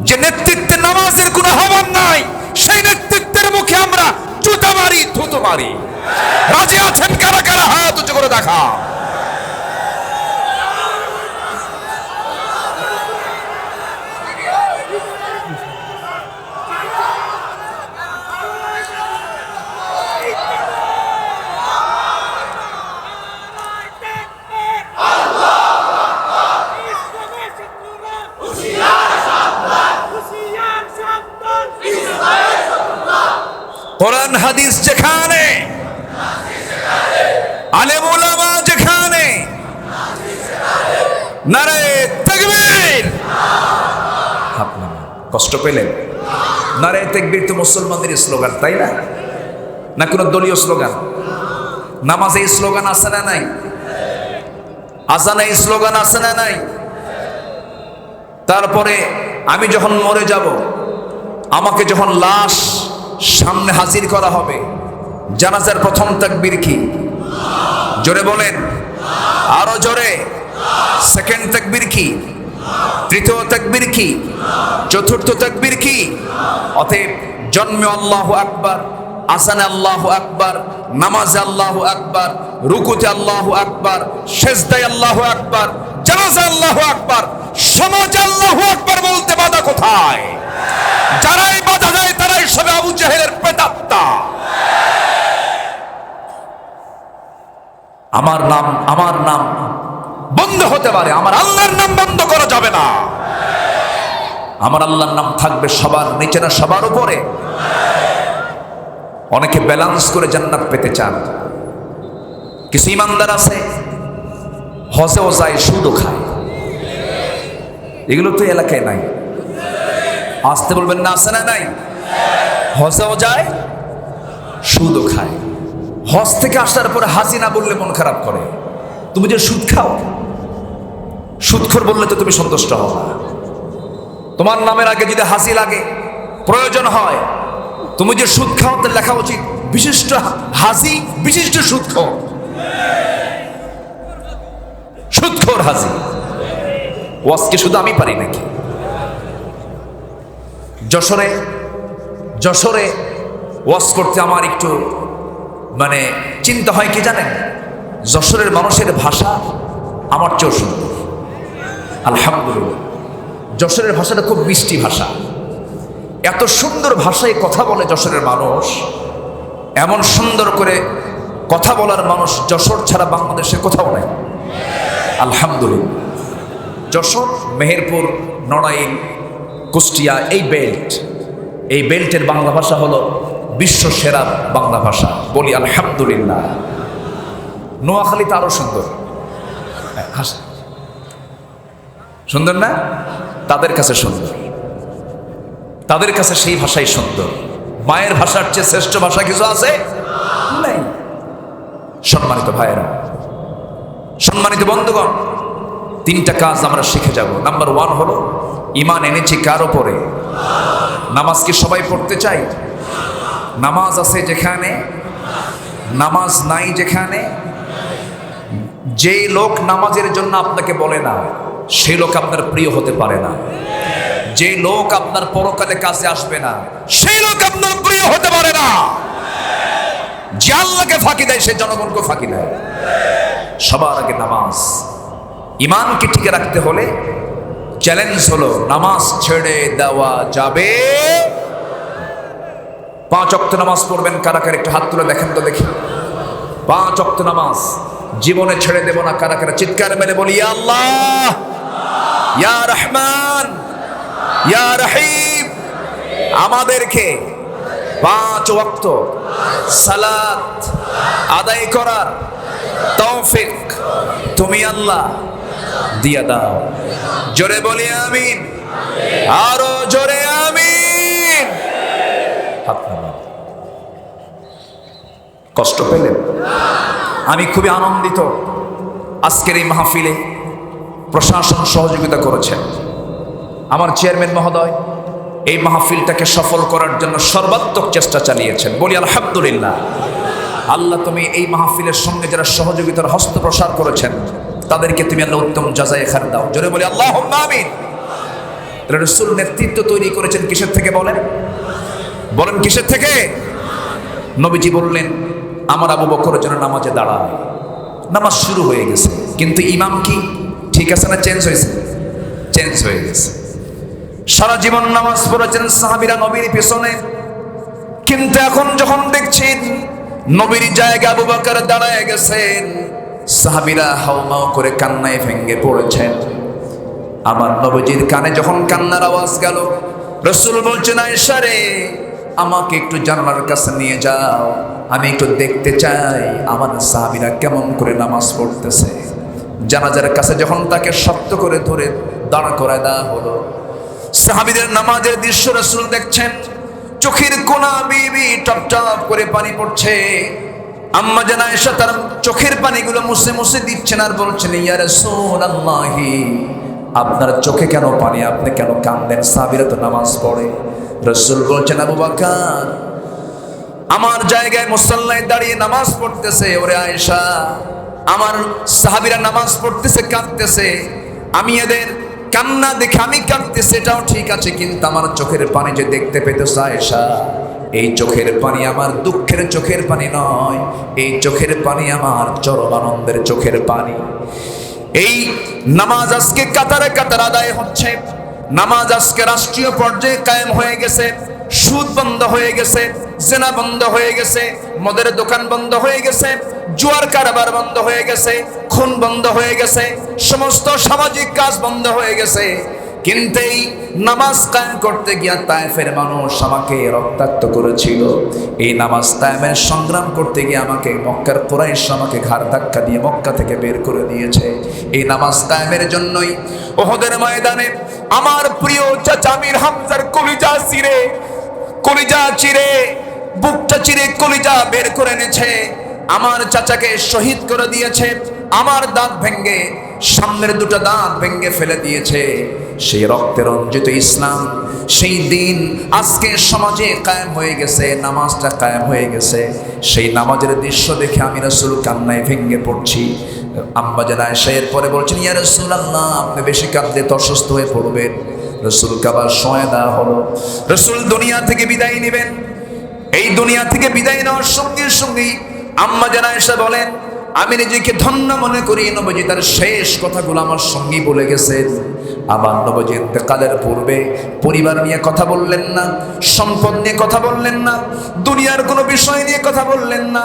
যে নেতৃত্বে নামাজের কোনো আহ্বান নাই, সেই নেতৃত্বের মুখে আমরা জুতা মারি, থুতু মারি। রাজি আছেন কারা কারা? হাত উঁচু করে দেখা। কোরআন হাদিস যেখানে, আলেম উলামা যেখানে, নারে তাকবীর। কষ্ট পেলেন? নারে তাকবীর তো মুসলমানদের স্লোগান, তাই না? না কোনো দলীয় স্লোগান? নামাজে এই স্লোগান আছে না নাই? আজানে এই স্লোগান আছে না নাই? তারপরে আমি যখন মরে যাব, আমাকে যখন লাশ সামনে হাজির করা হবে, জানাজার প্রথম তাকবীর কি? জোরে বলেন, আরো জোরে। সেকেন্ড তাকবীর কি? তৃতীয় তাকবীর কি? চতুর্থ তাকবীর কি? অতএব জন্মে আল্লাহু আকবার, আসানে আল্লাহু আকবার, নামাজে আল্লাহু আকবার, রুকুতে আল্লাহু আকবার, সেজদায় আল্লাহু আকবার, জানাজা আল্লাহু আকবার, সমাজে আল্লাহু আকবার বলতে বাধা কোথায়? যারাই বাধা দেয় তারাই সবে আবু জাহেলের প্রেতাত্মা। আমার নাম বন্ধ হতে পারে, আমার আল্লাহর নাম বন্ধ করা যাবে না। আমার আল্লাহর নাম থাকবে সবার নিচে না সবার উপরে। অনেকে ব্যালেন্স করে জান্নাত পেতে চান। কিছু ইমানদার আছে হজেও যায়, সুদও খায়। এগুলো তো এলাকায় নাই। আসতে বলবেন না, আছে না নাই? হজেও যায়, সুদও খায়। হজ থেকে আসার পরে হাসি না বললে মন খারাপ করে। তুমি যে সুদ খাও, সুদখোর বললে তো তুমি সন্তুষ্ট হও না। তোমার নামের আগে যদি হাসি লাগে, প্রয়োজন হয়, তুমি যে সুদ খাও তার লেখা উচিত বিশিষ্ট হাসি, বিশিষ্ট সুদখোর, সুদখোর হাসি। ওয়াজকে শুধু আমি পারি নাকি? যশোরে ওয়াজ করতে আমার একটু চিন্তা হয় কি জানেন? যশোরের মানুষের ভাষা আমার চেয়েও সুন্দর, আলহামদুলিল্লাহ। যশোরের ভাষাটা খুব মিষ্টি ভাষা। এত সুন্দর ভাষায় কথা বলে যশোরের মানুষ। এমন সুন্দর করে কথা বলার মানুষ যশোর ছাড়া বাংলাদেশে কোথাও নাই, আলহামদুলিল্লাহ। যশোর, মেহেরপুর, নড়াইল, কুষ্টিয়া, এই বেল্টের বাংলা ভাষা হলো বিশ্ব সেরা বাংলা ভাষা, বলি আলহামদুলিল্লাহ। নোয়াখালীতে আরো সুন্দর, সুন্দর না? তাদের কাছে সুন্দর, তাদের কাছে সেই ভাষাই সুন্দর। মায়ের ভাষার চেয়ে শ্রেষ্ঠ ভাষা কিছু আছে? নাই। সম্মানিত ভাইয়েরা, সম্মানিত বন্ধুগণ, 3টা কাজ আমরা শিখে যাব। নাম্বার 1 হলো ঈমান এনেছি কার উপরে? নামাজ কি সবাই পড়তে চাই? নামাজ আছে যেখানে, নামাজ নাই যেখানে। যেই লোক নামাজের জন্য আপনাকে বলে না, সেই লোক আপনার প্রিয় হতে পারে না। যে লোক আপনার পরকালে কাছে আসবে না সেই লোক আপনার প্রিয় হতে পারে না। যে আল্লাহকে ফাঁকি দেয় সে জনগণকে ফাঁকি দেয়। সবার আগে নামাজ। ইমানকে টিকে রাখতে হলে চ্যালেঞ্জ হলো নামাজ ছেড়ে দেওয়া যাবে। 5 ওয়াক্ত নামাজ পড়বেন কারা কারা একটু হাত তুলে দেখেন তো দেখি। 5 ওয়াক্ত নামাজ জীবনে ছেড়ে দেব না কারা কারা চিৎকার মেরে বলি ইয়া আল্লাহ, ইয়া রহমান, ইয়া রহিম। আমাদেরকে 5 ওয়াক্ত সালাত আদায় করার তৌফিক তুমি আল্লাহ দিয়া দাও। জোরে বলি আমিন, আরো জোরে আমিন। কষ্ট পেলেন? আমি খুবই আনন্দিত আজকের এই মাহফিলে প্রশাসন সহযোগিতা করেছেন। আমার চেয়ারম্যান মহোদয় এই মাহফিলটাকে সফল করার জন্য সর্বাত্মক চেষ্টা চালিয়েছেন। বলি আলহামদুলিল্লাহ। আল্লাহ তুমি এই মাহফিলের সঙ্গে যারা সহযোগিতার হস্ত প্রসার করেছেন তাদেরকে তুমি আল্লাহ উত্তম জাযায়ে খায়র দাও। জোরে বলি আল্লাহুম্মা আমিন। রাসূল নেতৃত্ব তৈরি করেছেন কিসের থেকে বলেন? বলেন কিসের থেকে? নবীজি বললেন আমার আবু বকর যেন নামাজে দাঁড়ায়। নামাজ শুরু হয়ে গেছে কিন্তু ইমাম কি ঠিক আছে না চেঞ্জ হয়েছে? চেঞ্জ হয়ে গেছে। সারা জীবন নামাজ পড়েছেন সাহাবীরা নবীর পেছনে, কিন্তু এখন যখন দেখছেন নবীর জায়গায় আবু বকর দাঁড়ায় গেছেন, সাহাবীরা হাউমাউ করে কান্নায় ভেঙে পড়েছেন। আমার নবীজির কানে যখন কান্নার আওয়াজ গেল, রাসূল বলছেন আয়েশা রে আমাকে একটু জানালার কাছে নিয়ে যাও, আমি একটু দেখতে চাই আমার সাহাবীরা কেমন করে নামাজ পড়তেছে। জানাজার কাছে যখন তাকে শক্ত করে ধরে দাঁড় করায় দেওয়া হলো, সাহাবীদের নামাজের দৃশ্য রাসূল দেখছেন। চোখের কোনা বিবি টপ টপ করে পানি পড়ছে। আম্মা জান আয়েশা তার চোখের পানিগুলো মুছে মুছে দিচ্ছেন আর বলছেন ইয়া রাসূলুল্লাহ আপনার চোখে কেন পানি, আপনি কেন কাঁদেন? সাহাবীরা তো নামাজ পড়ে। রাসূল বলছেন আবু বকর আমার জায়গায় মুসাল্লায় দাঁড়িয়ে নামাজ পড়তেছে। ওরে আয়েশা আমার সাহাবীরা নামাজ পড়তেছে কাঁদতেছে, আমি এদের কান্না দেখে আমি কাঁদতেছি এটাও ঠিক আছে, কিন্তু আমার চোখের পানি যে দেখতে পেতেছে আয়েশা, এই চোখের পানি আমার দুঃখের চোখের পানি নয়, এই চোখের পানি আমার চরম আনন্দের চোখের পানি। এই নামাজ আজকে কাতারে কাতার আদায় হচ্ছে। নামাজ আজকে রাষ্ট্রীয় পর্যায়ে কায়েম হয়ে গেছে। সুদ বন্ধ হয়ে গেছে, জেনা বন্ধ হয়ে গেছে, মদের দোকান বন্ধ হয়ে গেছে, জুয়ার কারবার বন্ধ হয়ে গেছে, খুন বন্ধ হয়ে গেছে, সমস্ত সামাজিক কাজ বন্ধ হয়ে গেছে। কিন্তু এই নামাজ কায়েম করতে গিয়া তায়েফের মানুষ আমাকে রক্তাক্ত করেছিল। এই নামাজ কায়েমের সংগ্রাম করতে গিয়ে আমাকে মক্কার কুরাইশ আমাকে ঘাড় ধাক্কা দিয়ে মক্কা থেকে বের করে দিয়েছে। এই নামাজ কায়েমের জন্যই উহুদের ময়দানে আমার প্রিয় চাচা আমির হামজার কলিজা চিরে বুকটা চিরে কলিজা বের করে এনেছে। আমার চাচাকে শহীদ করে দিয়েছে, আমার দাঁত ভেঙ্গে সামনের দুটো দাঁত ভেঙ্গে ফেলে দিয়েছে। সেই রক্তে রঞ্জিত ইসলাম, সেই দিন আজকে সমাজে কায়েম হয়ে গেছে, নামাজটা কায়েম হয়ে গেছে। সেই নামাজের দৃশ্য দেখে আমি রাসূল কান্নায় ভেঙ্গে পড়ছি। আম্মা জান আয়েশা এরপরে বলছেন ইয়া রাসূলুল্লাহ আপনি বেশি কাঁদলে তো অসুস্থ হয়ে পড়বেন। রাসূলকে আবার শোয়া দেওয়া হলো। রাসূল দুনিয়া থেকে বিদায় নেবেন। এই দুনিয়া থেকে বিদায় নেওয়ার সঙ্গে সঙ্গেই আম্মা জান আয়েশা বলেন আমি নিজেকে ধন্য মনে করি নবীজি তার শেষ কথাগুলো আমার সঙ্গী বলে গেছেন। আমার নবীজি ইন্তেকালের পূর্বে পরিবার নিয়ে কথা বললেন না, সম্পদ নিয়ে কথা বললেন না, দুনিয়ার কোনো বিষয় নিয়ে কথা বললেন না,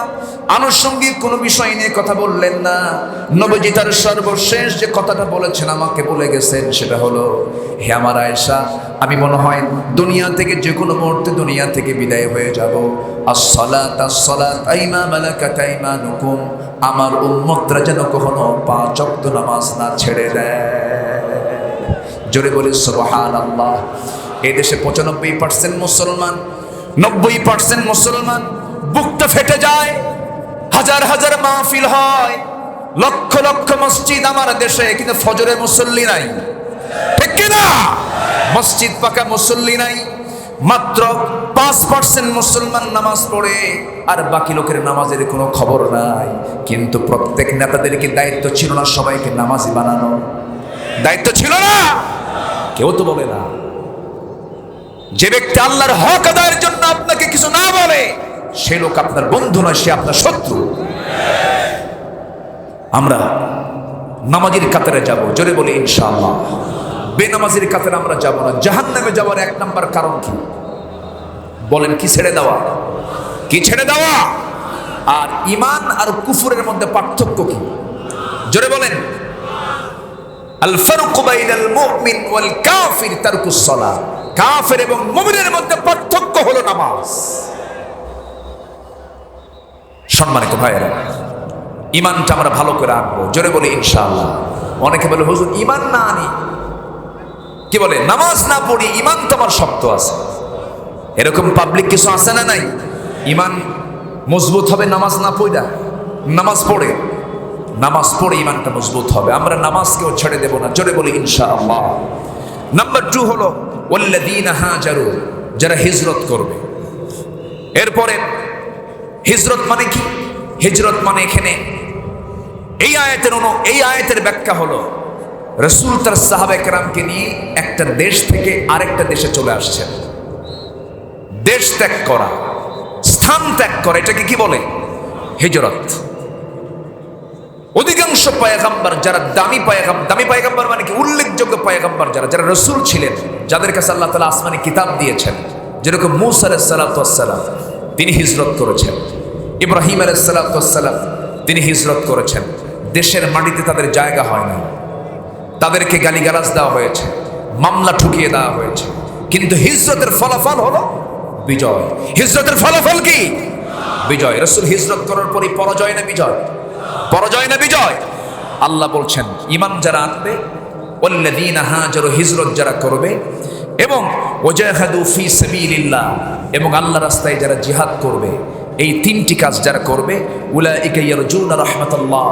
আনুষঙ্গিক কোনো বিষয় নিয়ে কথা বললেন না। নবীজি তার সর্বশেষ যে কথাটা বলেছেন আমাকে বলে গেছেন সেটা হলো হে আমার আয়েশা আমি মনে হয় দুনিয়া থেকে যে কোনো মুহূর্তে দুনিয়া থেকে বিদায় হয়ে যাব। আসসালাত আসসালাত আইমা মালাকাত আইমানুকুম আমার উম্মতরা যেন কখনো 5 ওয়াক্ত নামাজ না ছেড়ে দেয়। জোরে বলি সুবহানাল্লাহ। এই দেশে 95% মুসলমান, 90% মুসলমান। বুকটা ফেটে যায়, হাজার হাজার মাহফিল হয়, লক্ষ লক্ষ মসজিদ আমার দেশে, কিন্তু ফজরে মুসল্লি নাই, ঠিক কিনা? মসজিদ পাকা মুসল্লি নাই। মাত্র 5% মুসলমান নামাজ পড়ে, আর বাকি লোকের নামাজের কোনো খবর নাই। কিন্তু প্রত্যেক নেতাদেরকে দায়িত্ব ছিল না সবাইকে নামাজি বানানো? দায়িত্ব ছিল না? কেউ তো বলে না। যে ব্যক্তি আল্লাহর হক আদায়ের জন্য আপনাকে কিছু না বলে, সে লোক আপনার বন্ধু নয়, সে আপনার শত্রু। আমরা নামাজের কাতারে যাব, জোরে বলি ইনশাআল্লাহ। বেনামাজির কাতারে আমরা যাব না। জাহান্নামে যাওয়ার এক নাম্বার কারণ কি বলেন? কি ছেড়ে দেওয়া? কি ছেড়ে দেওয়া? আর ঈমান আর কুফরের মধ্যে পার্থক্য কি? জোরে বলেন। আল ফারকু বাইনাল মুমিন ওয়াল কাফির তারকুস সালাহ। কাফের এবং মুমিনের মধ্যে পার্থক্য হলো নামাজ। সম্মানিত ভাইয়েরা, ঈমানটা আমরা ভালো করে আনবো, জোরে বলি ইনশাআল্লাহ। অনেকে বলে হুজুর ঈমান না আনি, কি বলে, নামাজ না পড়ি, ঈমান তো আমার শক্ত আছে। এরকম পাবলিক কিছু আছে না নাই? ঈমান মজবুত হবে নামাজ না পড়া, নামাজ পড়ে, নামাজ পড়ে ঈমানটা মজবুত হবে। আমরা নামাজকেও ছেড়ে দেব না, জোরে বলি ইনশাআল্লাহ। নাম্বার 2 হলো ওয়াল্লাযীনা হাজারু, যারা হিজরত করবে। এরপরে হিজরত মানে কি? হিজরত মানে এখানে এই আয়াতের ব্যাখ্যা হলো রাসূল তার সাহাবা কেরামকে নিয়ে একটা দেশ থেকে আরেকটা দেশে চলে আসছেন। দেশ ত্যাগ করা, স্থান ত্যাগ করা, এটাকে কি বলে? হিজরত। অধিকাংশ পয়গম্বর যারা দামি পয়গম্বর মানে কি? উল্লেখযোগ্য পয়গম্বর যারা রাসূল ছিলেন, যাদের কাছে আল্লাহ তাআলা আসমানি কিতাব দিয়েছেন, যেরকম মূসা আলাইহিস সালাতু ওয়াস সালাম, তিনি হিজরত করেছেন। ইব্রাহিম আলাইহিস সালাতু ওয়াস সালাম, তিনি হিজরত করেছেন। দেশের মাটিতে তাদের জায়গা হয় না, তাদেরকে গালিগালাজ দেওয়া হয়েছে, মামলা ঠুকিয়ে দেওয়া হয়েছে, কিন্তু হিজরতের ফলাফল হলো বিজয়। হিজরতের ফলাফল কি? বিজয়। রাসূল হিজরত করার পরই পরাজয় না বিজয়? পরাজয় না বিজয়? আল্লাহ বলছেন ঈমান যারা আনবে, ওয়াল্লাযীনা হাজারু, হিজরত যারা করবে, এবং ওয়াজাহাদু ফি সাবিলিল্লাহ, এবং আল্লাহর রাস্তায় যারা জিহাদ করবে, এই 3টি কাজ যারা করবে, উলাইকা ইয়ারজুনা রাহমাতাল্লাহ,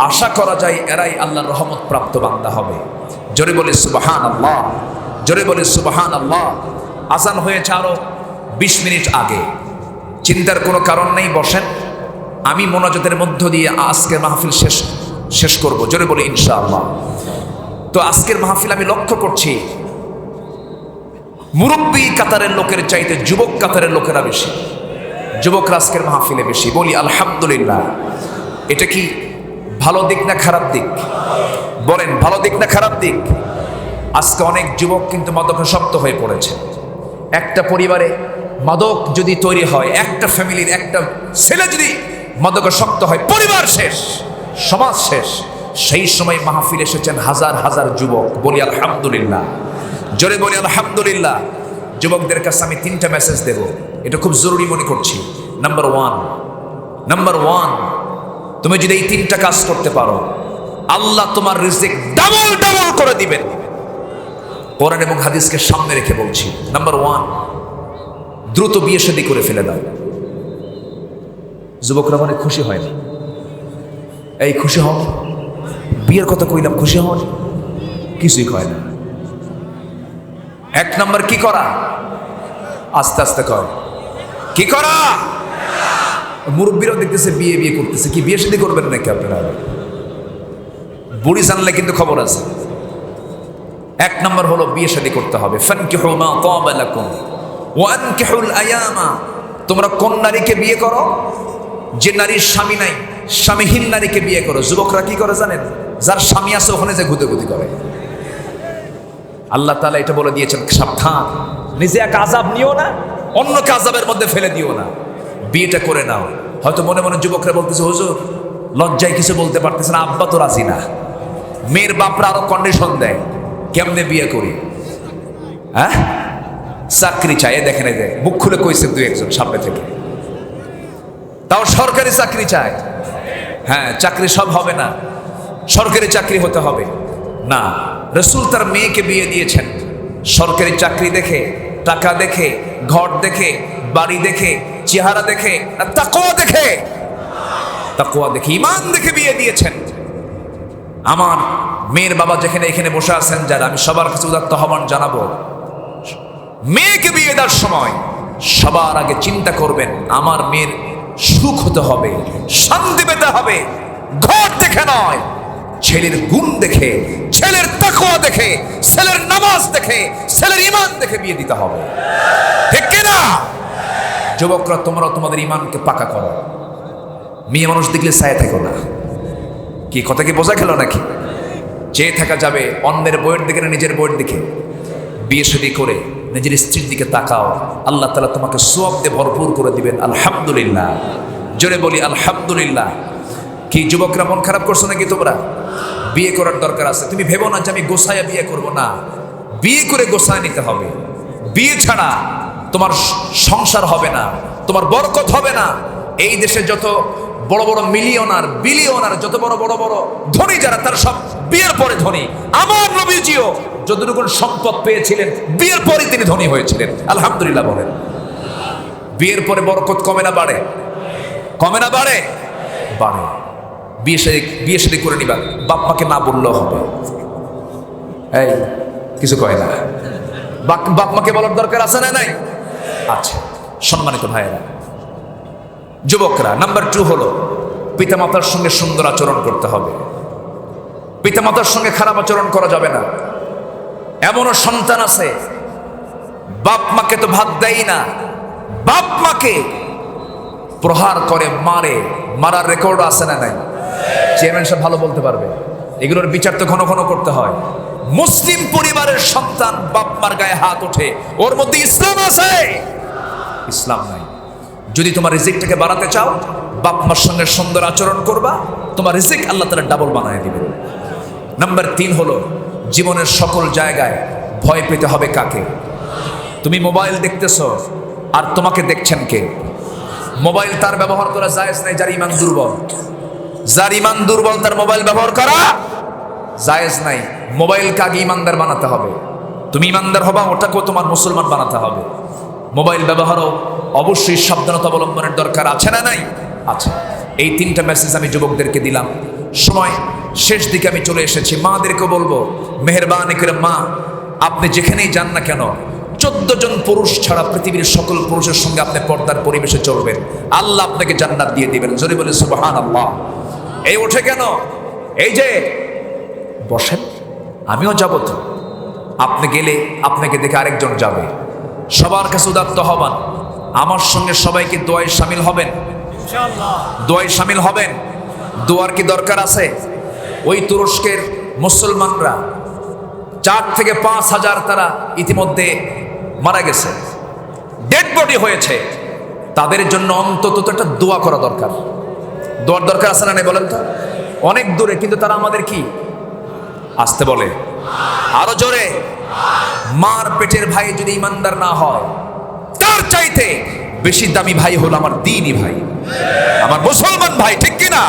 আশা করা যায় এরাই আল্লাহর রহমত প্রাপ্ত বান্দা হবে। জোরে বলে সুবহানাল্লাহ, জোরে বলে সুবহানাল্লাহ। আযান হয়েছে আরো 20 মিনিট আগে, চিন্তার কোনো কারণ নেই, বসেন। আমি মোনাজাতের মধ্য দিয়ে আজকের মাহফিল শেষ করব, জোরে বলে ইনশাআল্লাহ। তো আজকের মাহফিল আমি লক্ষ্য করছি মুরব্বী কাতারের লোকের চাইতে যুবক কাতারের লোকেরা বেশি, যুবকরা আজকের মাহফিলে বেশি। বলি আলহামদুলিল্লাহ। এটা কি ভালো দিক না খারাপ দিক? বলেন, ভালো দিক না খারাপ দিক? আজকে অনেক যুবক কিন্তু মাদকাসক্ত হয়ে পড়েছে। একটা পরিবারে মাদক যদি তৈরি হয়, একটা ফ্যামিলির একটা ছেলে যদি মাদকাসক্ত হয়, পরিবার শেষ, সমাজ শেষ। সেই সময় মাহফিল এসেছেন হাজার হাজার যুবক। বলি আলহামদুলিল্লাহ, জোরে বলি আলহামদুলিল্লাহ। যুবকদের কাছে আমি 3টা মেসেজ দেব, এটা খুব জরুরি মনে করছি। নাম্বার ওয়ান, তুমি যদি এই 3টা কাজ করতে পারো, আল্লাহ তোমার রিজিক ডাবল ডাবল করে দিবেন। কোরআন এবং হাদিসকে সামনে রেখে বলছি। নাম্বার 1, দ্রুত বিয়ে শাদী করে ফেলে দাও। যুবকরা মানে খুশি হয় না। এই খুশি হন, বিয়ের কথা কইলাম, খুশি হন, কিছুই হয় না। 1 নাম্বার কি করা? আস্তে আস্তে কর। কি করা? মুরব্বীরাও দেখতেছে বিয়ে করতেছে, কি বিয়ে শাদী করবেন নাকি আপনারা? বুড়ি জানলে কিন্তু খবর আছে। 1 নাম্বার হলো বিয়ে শাদী করতে হবে। ফানকিহু মা তাবা লাকুম ওয়া আনকিহুল আয়ামা, তোমরা কোন নারীকে বিয়ে করো? যে নারীর স্বামী নাই, স্বামীহীন নারীকে বিয়ে করো। যুবকরা কি করে জানেন? যার স্বামী আছে ওখানে যে গুতি করে। আল্লাহ তাআলা এটা বলে দিয়েছেন, সাবধান, নিজে এক আযাব নিও না, অন্যকে আযাবের মধ্যে ফেলে দিও না, বিয়েটা করে নাও। হয়তো মনে মনে যুবকরা বলতেছে, হুজুর লজ্জায় কিছু বলতে পারতেছে না, আব্বা তো রাজি না। মেয়ের বাপরা আরো কন্ডিশন দেয়, কেমনে বিয়ে করি? হ্যাঁ, চাকরি চাই। দেখেন, এই যে মুখ খুলে কইছেন 2-1 সামনে থেকে, তাও সরকারি চাকরি চায়। হ্যাঁ, চাকরি সব হবে না, সরকারি চাকরি হতে হবে না। রাসূল তার মেয়েকে বিয়ে দিয়েছেন সরকারি চাকরি দেখে, টাকা দেখে, ঘর দেখে, বাড়ি দেখে, চেহারা দেখে, তাকওয়া দেখে, ঈমান দেখে বিয়ে দিয়েছেন। আমার মেয়ের বাবা যেখানে এখানে বসে আছেন যারা, আমি সবার কাছে উদাত্ত আহ্বান জানাবো, মেয়েকে বিয়ে দেওয়ার সময় সবার আগে চিন্তা করবেন আমার মেয়ের সুখ হতে হবে, শান্তি পেতে হবে। ঘর দেখে নয়, ছেলের গুণ দেখে, ছেলের তাকওয়া দেখে, ছেলের নামাজ দেখে, ছেলের ঈমান দেখে বিয়ে দিতে হবে, ঠিক কিনা? যুবকরা, তোমরা তোমাদের ঈমানকে পাকা করো। মেয়ে মানুষ দেখলে ছায়া থেকো না। কি কথা কি বোঝা গেল নাকি? চেয়ে থাকা যাবে অন্যের বইয়ের দিকে না নিজের বইয়ের দিকে? বিয়ে শাদী করে নিজের স্ত্রীর দিকে তাকাও, আল্লাহ তাআলা তোমাকে সওয়াব দিয়ে ভরপুর করে দিবেন। আলহামদুলিল্লাহ, জোরে বলি আলহামদুলিল্লাহ। কি যুবকরা মন খারাপ করছো নাকি তোমরা? বিয়ে করার দরকার আছে। তুমি ভেবো না যে আমি গোছায়া বিয়ে করব না, বিয়ে করে গোছায় নিতে হবে। বিয়ে ছাড়া তোমার সংসার হবে না, তোমার বরকত হবে না। এই দেশে যত বড় বড় মিলিয়নার, বিলিয়নার, যত বড় বড় বড় ধনী যারা, তারা সব বিয়ের পরে ধনী। আমার নবীজিও যতটুকু সম্পদ পেয়েছিলেন বিয়ের পরে তিনি ধনী হয়েছিলেন। আলহামদুলিল্লাহ বলেন। বিয়ের পরে বরকত কমে না বাড়ে? কমে না বাড়ে? বাড়ে। বিয়ে শাদী করে নিবা, বাপ মাকে না বললেও হবে। এই কিছু কয় না, বাপ মাকে বলার দরকার আছে না নাই? আচ্ছা সম্মানিত ভাইয়েরা, যুবকরা, নাম্বার 2 হলো পিতামাতার সঙ্গে সুন্দর আচরণ করতে হবে। পিতামাতার সঙ্গে খারাপ আচরণ করা যাবে না। এমনও সন্তান আছে বাপ মাকে তো ভাত দেয় না, বাপ মাকে প্রহার করে, মারে। মারার রেকর্ড আছে না নাই? চেয়ারম্যান সাহেব ভালো বলতে পারবে। এগুলোর বিচার তো ঘন ঘন করতে হয়। মুসলিম পরিবারের সন্তান বাপ মার গায়ে হাত ওঠে, ওর মধ্যে ইসলাম আছে? ইসলাম নাই। যদি তোমার রিজিকটাকে বাড়াতে চাও, বাপ মার সঙ্গে সুন্দর আচরণ করবা, তোমার রিজিক আল্লাহ তাআলা ডাবল বানায় দিবেন। নাম্বার 3 হলো জীবনের সকল জায়গায় ভয় পেতে হবে কাকে? তুমি মোবাইল দেখতেছো, আর তোমাকে দেখছেন কে? মোবাইল তার ব্যবহার করা জায়েজ নাই যার ঈমান দুর্বল। যার ঈমান দুর্বল তার মোবাইল ব্যবহার করা জায়েজ নাই। মোবাইলকে আগে ঈমানদার বানাতে হবে। তুমি ঈমানদার হবা, ওটাকেও তোমার মুসলমান বানাতে হবে। মোবাইল ব্যবহারও অবশ্যই সাবধানতা অবলম্বনের দরকার আছে না নাই? আচ্ছা, এই 3টা মেসেজ আমি যুবকদেরকে দিলাম। সময় শেষ দিকে আমি চলে এসেছি। মাদেরকে বলবো, মেহেরবানি করে মা, আপনি যেখানেই যান না কেন, 14 জন পুরুষ ছাড়া পৃথিবীর সকল পুরুষের সঙ্গে আপনি পর্দার পরিবেশে চলবেন, আল্লাহ আপনাকে জান্নাত দিয়ে দিবেন। জোরে বলে সুবহানাল্লাহ। এই ওঠে কেন? এই যে বসেন, আমিও যাব তো। আপনি গেলে আপনাকে দেখে আরেকজন যাবে। সবার কাছে উদাত্ত হবেন। আমার সঙ্গে সবাইকে দোয়ায় শামিল হবেন, ইনশাআল্লাহ। দোয়ায় শামিল হবেন। দোয়ার কি দরকার আছে? ওই তুরস্কের মুসলমানরা 4 থেকে 5 হাজার তারা ইতিমধ্যে মারা গেছে, ডেড বডি হয়েছে। তাদের জন্য অন্তত তো একটা দোয়া করা দরকার। দোয়ার দরকার আছে না নাই বলেন তো? অনেক দূরে, কিন্তু তারা আমাদের কি আসতে বলে? আরো জোরে। মার পেটের ভাই যদি ইমানদার না হয়, তার চাইতে বেশি দামি ভাই হলো আমার দ্বীনি ভাই, আমার মুসলমান ভাই, ঠিক কিনা?